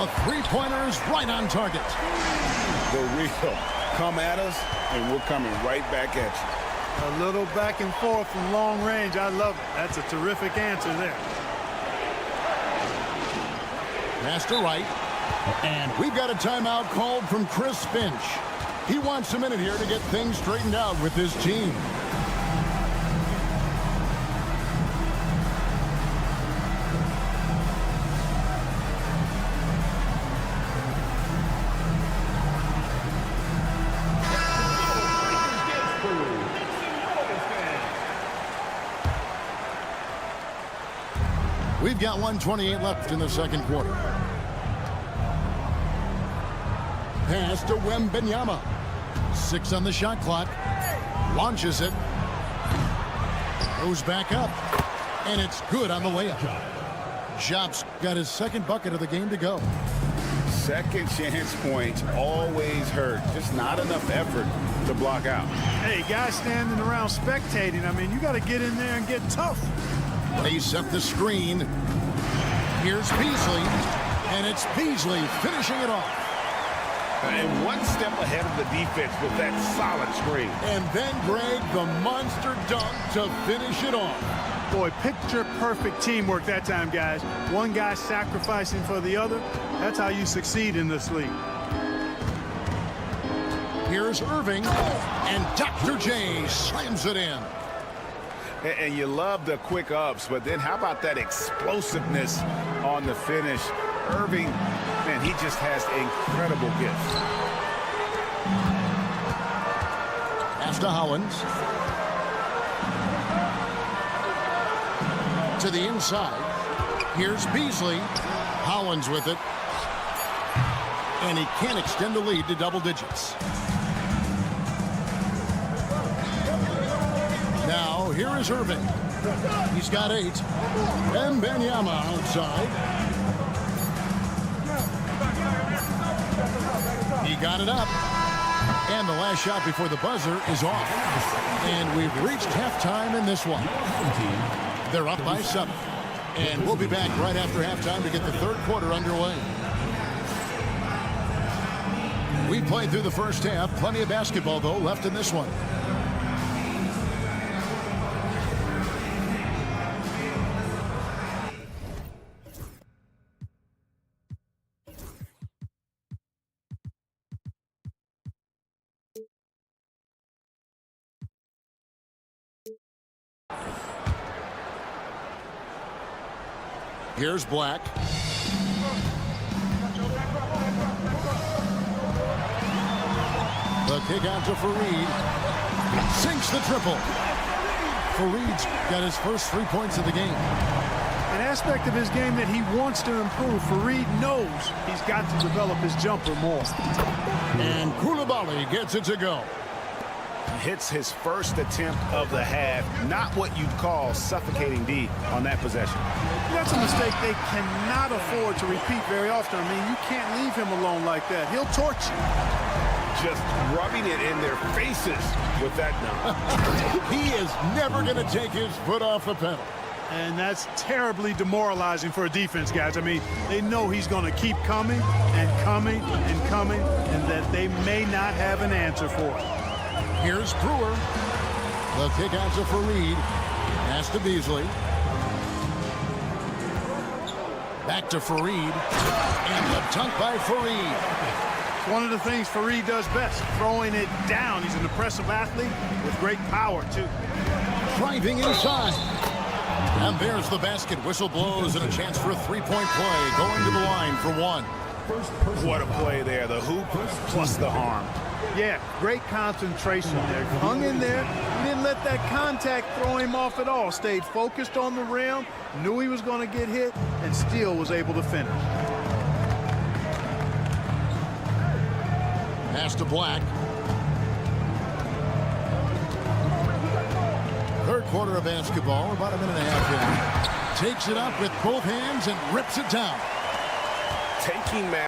[SPEAKER 1] A three-pointer's right on target.
[SPEAKER 5] The real come at us, and we're coming right back at you.
[SPEAKER 3] A little back and forth from long range. I love it. That's a terrific answer there.
[SPEAKER 1] Pass to right. And we've got a timeout called from Chris Finch. He wants a minute here to get things straightened out with his team. We've got 1:28 left in the second quarter. Pass to Wembanyama. 6 on the shot clock. Launches it. Goes back up. And it's good on the layup. Job's got his second bucket of the game to go.
[SPEAKER 5] Second chance points always hurt. Just not enough effort to block out.
[SPEAKER 3] Hey, guys standing around spectating. I mean, you got to get in there and get tough.
[SPEAKER 1] They set the screen. Here's Beasley. And it's Beasley finishing it off.
[SPEAKER 2] And one step ahead of the defense with that solid screen.
[SPEAKER 1] And then Greg, the monster dunk to finish it off.
[SPEAKER 3] Boy, picture perfect teamwork that time, guys. One guy sacrificing for the other. That's how you succeed in this league.
[SPEAKER 1] Here's Irving. And Dr. J slams it in.
[SPEAKER 2] And you love the quick ups, but then how about that explosiveness on the finish? Irving, man, he just has incredible gifts.
[SPEAKER 1] Pass to Howlands. To the inside. Here's Beasley. Howlands with it. And he can't extend the lead to double digits. Now, here is Irving. He's got 8. Wembanyama outside. He got it up. And the last shot before the buzzer is off. And we've reached halftime in this one. They're up by 7. And we'll be back right after halftime to get the third quarter underway. We played through the first half. Plenty of basketball, though, left in this one. Here's Black. The kick out to Fareed. Sinks the triple. Fareed's got his first 3 points of the game.
[SPEAKER 3] An aspect of his game that he wants to improve. Fareed knows he's got to develop his jumper more.
[SPEAKER 1] And Coulibaly gets it to go.
[SPEAKER 2] Hits his first attempt of the half. Not what you'd call suffocating D on that possession.
[SPEAKER 3] That's a mistake they cannot afford to repeat very often. I mean, you can't leave him alone like that. He'll torch you.
[SPEAKER 2] Just rubbing it in their faces with that number.
[SPEAKER 1] He is never going to take his foot off the pedal.
[SPEAKER 3] And that's terribly demoralizing for a defense, guys. I mean, they know he's going to keep coming and coming and coming, and that they may not have an answer for it.
[SPEAKER 1] Here's Brewer. The kick out to Fareed. Pass to Beasley. Back to Fareed. And the dunk by Fareed.
[SPEAKER 3] It's one of the things Fareed does best, throwing it down. He's an impressive athlete with great power, too.
[SPEAKER 1] Driving inside. And there's the basket. Whistle blows and a chance for a three-point play. Going to the line for one.
[SPEAKER 2] What a play there. The hoop plus the harm.
[SPEAKER 3] Yeah, great concentration there. Hung in there. He didn't let that contact throw him off at all. Stayed focused on the rim, knew he was going to get hit, and still was able to finish.
[SPEAKER 1] Pass to Black. quarter of basketball, about a minute and a half in. Takes it up with both hands and rips it down.
[SPEAKER 2] Taking matters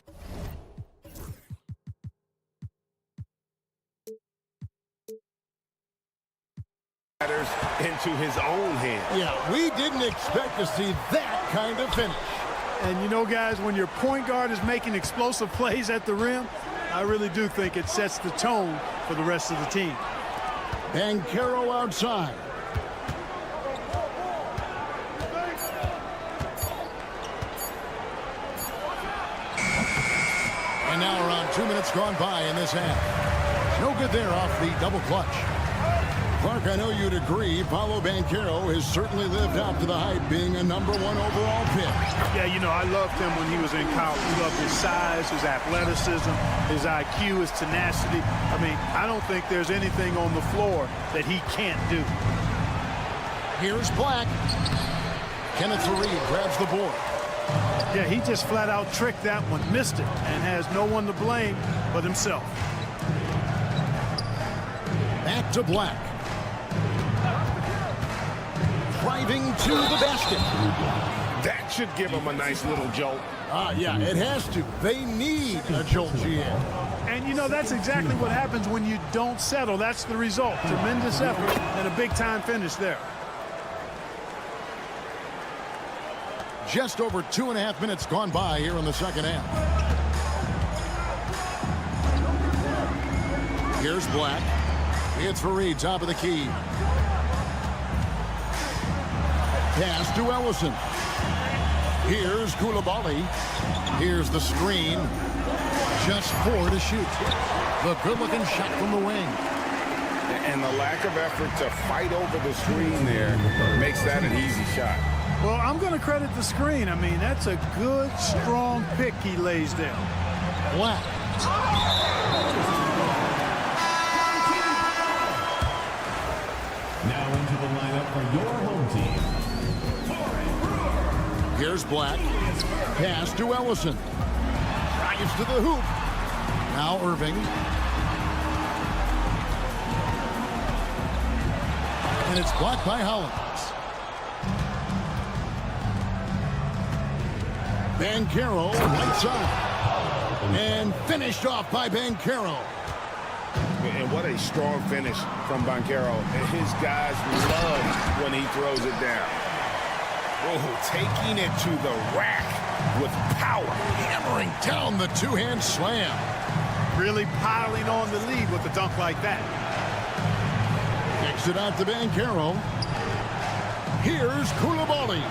[SPEAKER 2] into his own hands.
[SPEAKER 1] Yeah, we didn't expect to see that kind of finish.
[SPEAKER 3] And you know, guys, when your point guard is making explosive plays at the rim, I really do think it sets the tone for the rest of the team.
[SPEAKER 1] Banchero outside. And now around 2 minutes gone by in this half. No good there off the double clutch. Clark, I know you'd agree, Paolo Banchero has certainly lived up to the hype, being a #1 overall pick.
[SPEAKER 3] Yeah, you know, I loved him when he was in college. I loved his size, his athleticism, his IQ, his tenacity. I mean, I don't think there's anything on the floor that he can't do.
[SPEAKER 1] Here's Black. Kenneth Faried grabs the board.
[SPEAKER 3] Yeah, he just flat out tricked that one, missed it, and has no one to blame but himself.
[SPEAKER 1] Back to Black. Driving to the basket.
[SPEAKER 2] That should give him a nice little jolt.
[SPEAKER 1] Yeah, it has to. They need a jolt, GM.
[SPEAKER 3] And, you know, that's exactly what happens when you don't settle. That's the result. Tremendous effort and a big-time finish there.
[SPEAKER 1] Just over 2.5 minutes gone by here in the second half. Here's Black. It's Faried, top of the key. Pass to Ellison. Here's Koulibaly. Here's the screen. Just 4 to shoot. The good-looking shot from the wing.
[SPEAKER 2] And the lack of effort to fight over the screen there makes that an easy shot.
[SPEAKER 3] Well, I'm going to credit the screen. I mean, that's a good, strong pick he lays down.
[SPEAKER 1] Black.
[SPEAKER 4] Now into the lineup for your home team.
[SPEAKER 1] Here's Black. Pass to Ellison. Drives to the hoop. Now Irving. And it's blocked by Hollins. Banchero right side. And finished off by Banchero.
[SPEAKER 2] And what a strong finish from Banchero. His guys love when he throws it down. Oh, taking it to the rack with power.
[SPEAKER 1] Hammering down the two-hand slam.
[SPEAKER 3] Really piling on the lead with a dunk like that.
[SPEAKER 1] Kicks it out to Banchero. Here's Koulibaly.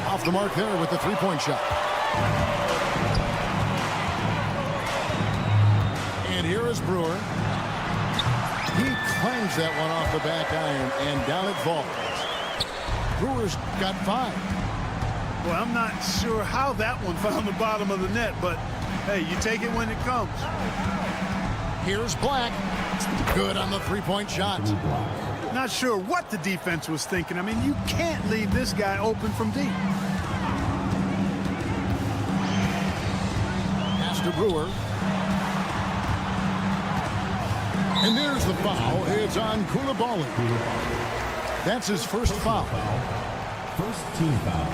[SPEAKER 1] Off the mark there with the three-point shot. And here is Brewer. He claims that one off the back iron, and down it falls. Brewer's got 5.
[SPEAKER 3] Well, I'm not sure how that one found the bottom of the net, but, hey, you take it when it comes.
[SPEAKER 1] Here's Black. Good on the three-point shot.
[SPEAKER 3] Not sure what the defense was thinking. I mean, you can't leave this guy open from deep.
[SPEAKER 1] Pass to Brewer. And there's the foul. It's on Koulibaly. That's his first foul.
[SPEAKER 4] First team foul.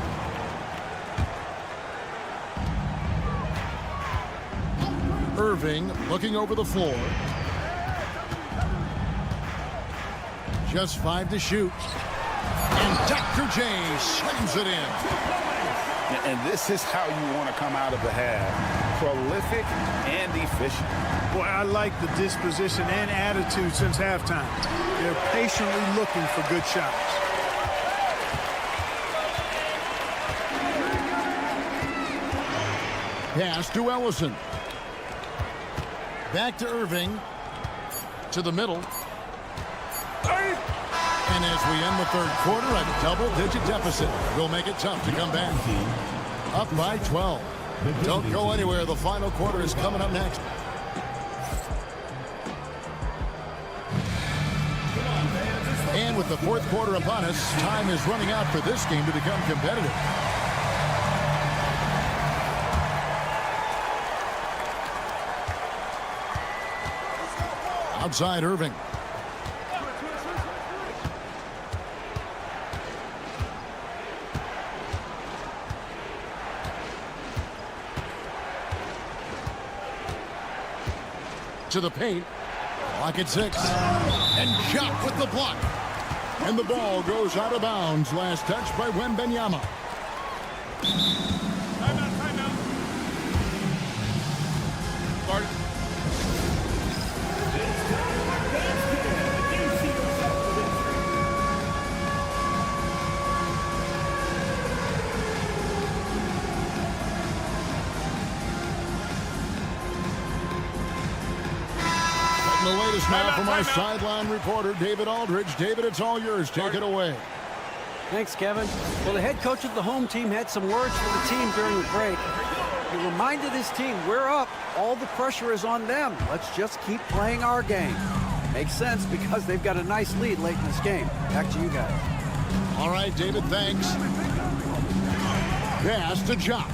[SPEAKER 1] Irving looking over the floor. Just 5 to shoot. And Dr. J slams it in.
[SPEAKER 5] And this is how you want to come out of the half. Prolific and efficient.
[SPEAKER 3] Boy, I like the disposition and attitude since halftime. They're patiently looking for good shots.
[SPEAKER 1] Pass to Ellison. Back to Irving. To the middle. And as we end the third quarter, a double-digit deficit will make it tough to come back. Up by 12. Don't go anywhere. The final quarter is coming up next. And with the fourth quarter upon us, time is running out for this game to become competitive. Outside Irving. to the paint. Clock at 6. And Jock with the block. And the ball goes out of bounds. Last touch by Wembanyama.
[SPEAKER 6] Timeout. Start.
[SPEAKER 1] The latest now from our sideline reporter, David Aldridge. David, it's all yours. Take it away.
[SPEAKER 9] Thanks, Kevin. Well, the head coach of the home team had some words for the team during the break. He reminded his team, we're up. All the pressure is on them. Let's just keep playing our game. Makes sense because they've got a nice lead late in this game. Back to you guys.
[SPEAKER 1] All right, David, thanks. Pass to Jock.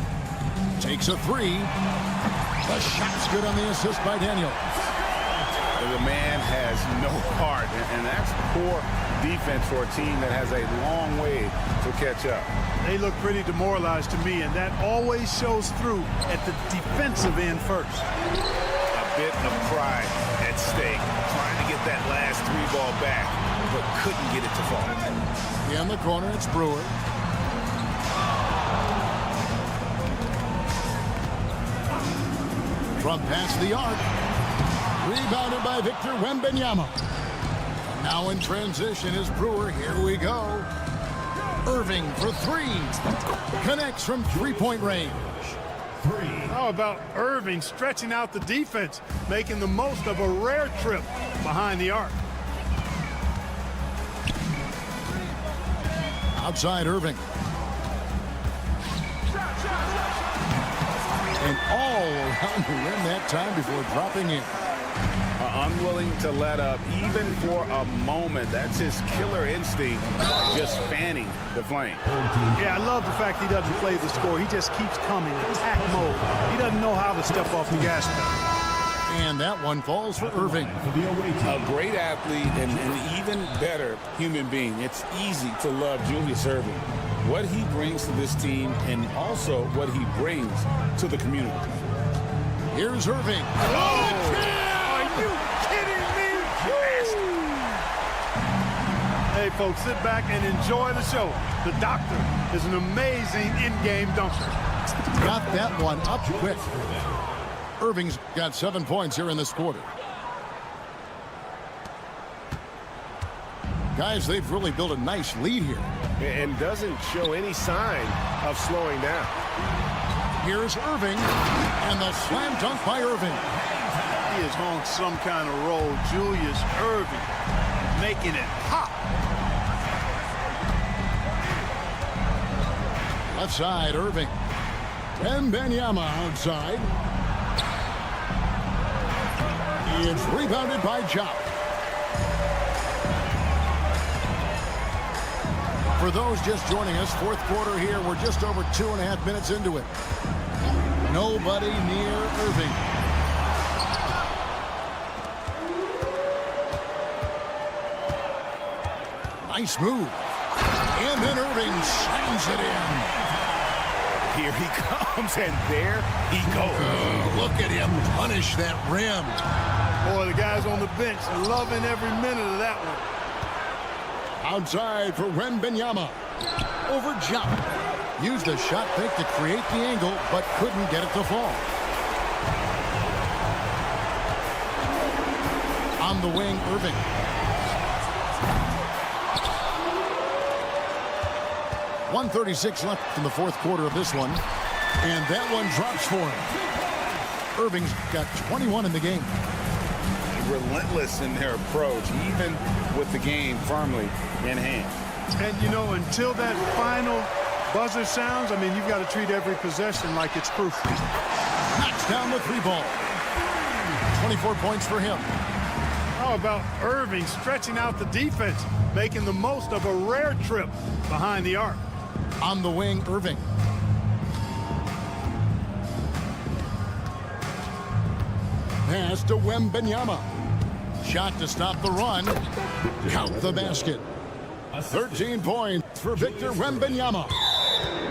[SPEAKER 1] Takes a 3. The shot's good on the assist by Daniel.
[SPEAKER 2] The man has no heart, and that's poor defense for a team that has a long way to catch up.
[SPEAKER 3] They look pretty demoralized to me, and that always shows through at the defensive end first.
[SPEAKER 2] A bit of pride at stake, trying to get that last 3 ball back, but couldn't get it to fall.
[SPEAKER 1] In the corner, it's Brewer. From past the arc. Rebounded by Victor Wembanyama. Now in transition is Brewer. Here we go. Irving for 3. Connects from 3-point range.
[SPEAKER 3] How about Irving stretching out the defense, making the most of a rare trip behind the arc?
[SPEAKER 1] Outside Irving. And all around the rim that time before dropping in.
[SPEAKER 2] Unwilling to let up even for a moment. That's his killer instinct, just fanning the flame.
[SPEAKER 3] Yeah, I love the fact he doesn't play the score. He just keeps coming, attack mode. He doesn't know how to step off the gas pedal.
[SPEAKER 1] And that one falls for Irving.
[SPEAKER 2] A great athlete and an even better human being. It's easy to love Julius Irving. What he brings to this team and also what he brings to the community.
[SPEAKER 1] Here's Irving.
[SPEAKER 3] Are you kidding me? Hey, folks, sit back and enjoy the show. The doctor is an amazing in-game dunker.
[SPEAKER 1] Got that one up quick. Irving's got 7 points here in this quarter. Guys, they've really built a nice lead here.
[SPEAKER 2] And doesn't show any sign of slowing down.
[SPEAKER 1] Here's Irving, and the slam dunk by Irving.
[SPEAKER 3] He is on some kind of roll. Julius Irving making it pop.
[SPEAKER 1] Left side, Irving. Wembanyama outside. It's rebounded by Jock. For those just joining us, fourth quarter here. We're just over 2.5 minutes into it. Nobody near Irving. Nice move. And then Irving slams it in.
[SPEAKER 2] Here he comes, and there he goes.
[SPEAKER 1] Look at him punish that rim.
[SPEAKER 3] Boy, the guys on the bench loving every minute of that one.
[SPEAKER 1] Outside for Wembanyama. Over Jock. Used the shot fake to create the angle, but couldn't get it to fall. On the wing, Irving. .136 left in the fourth quarter of this one. And that one drops for him. Irving's got 21 in the game.
[SPEAKER 2] Relentless in their approach, even with the game firmly in hand.
[SPEAKER 3] And, you know, until that final buzzer sounds, I mean, you've got to treat every possession like it's crucial.
[SPEAKER 1] Knocks down the 3 ball. 24 points for him.
[SPEAKER 3] How about Irving stretching out the defense, making the most of a rare trip behind the arc?
[SPEAKER 1] On the wing, Irving. Pass to Wembanyama. Shot to stop the run. Count the basket. 13 points for Victor Wembanyama.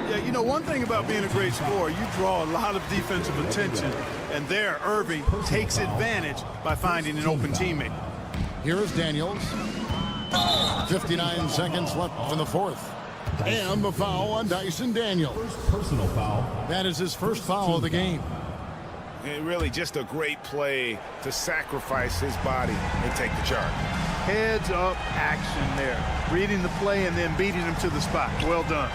[SPEAKER 3] Yeah, You know, one thing about being a great scorer, you draw a lot of defensive attention, and there Irving takes advantage by finding an open teammate.
[SPEAKER 1] Here is Daniels. 59 seconds left in the fourth. And the foul on Dyson Daniels.
[SPEAKER 4] Personal foul.
[SPEAKER 1] That is his first foul of the game.
[SPEAKER 2] And really just a great play to sacrifice his body and take the charge.
[SPEAKER 3] Heads up action there. Reading the play and then beating him to the spot. Well done.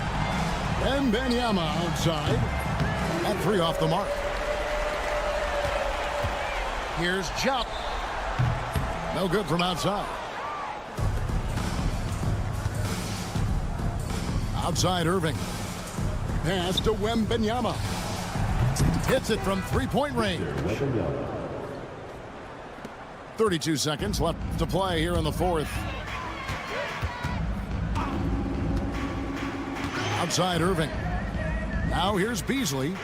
[SPEAKER 1] And Benyama outside. That three off the mark. Here's Chop. No good from outside. Outside Irving. Pass to Wembanyama. Hits it from three-point range. 32 seconds left to play here in the fourth. Outside Irving. Now here's Beasley.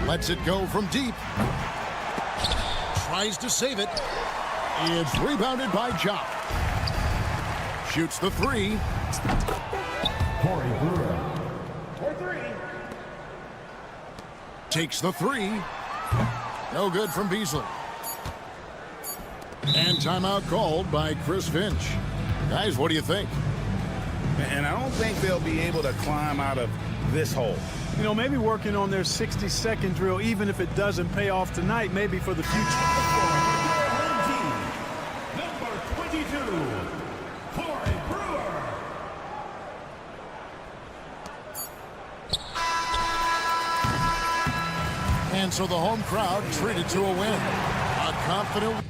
[SPEAKER 1] Lets it go from deep. Tries to save it. It's rebounded by Chop. Shoots the three.
[SPEAKER 4] Corey Brewer.
[SPEAKER 1] Takes the three. No good from Beasley. And timeout called by Chris Finch. Guys, what do you think?
[SPEAKER 5] And I don't think they'll be able to climb out of this hole.
[SPEAKER 3] You know, maybe working on their 60-second drill, even if it doesn't pay off tonight, maybe for the future.
[SPEAKER 4] Number 22, Corey Brewer.
[SPEAKER 1] And so the home crowd treated to a win. A confident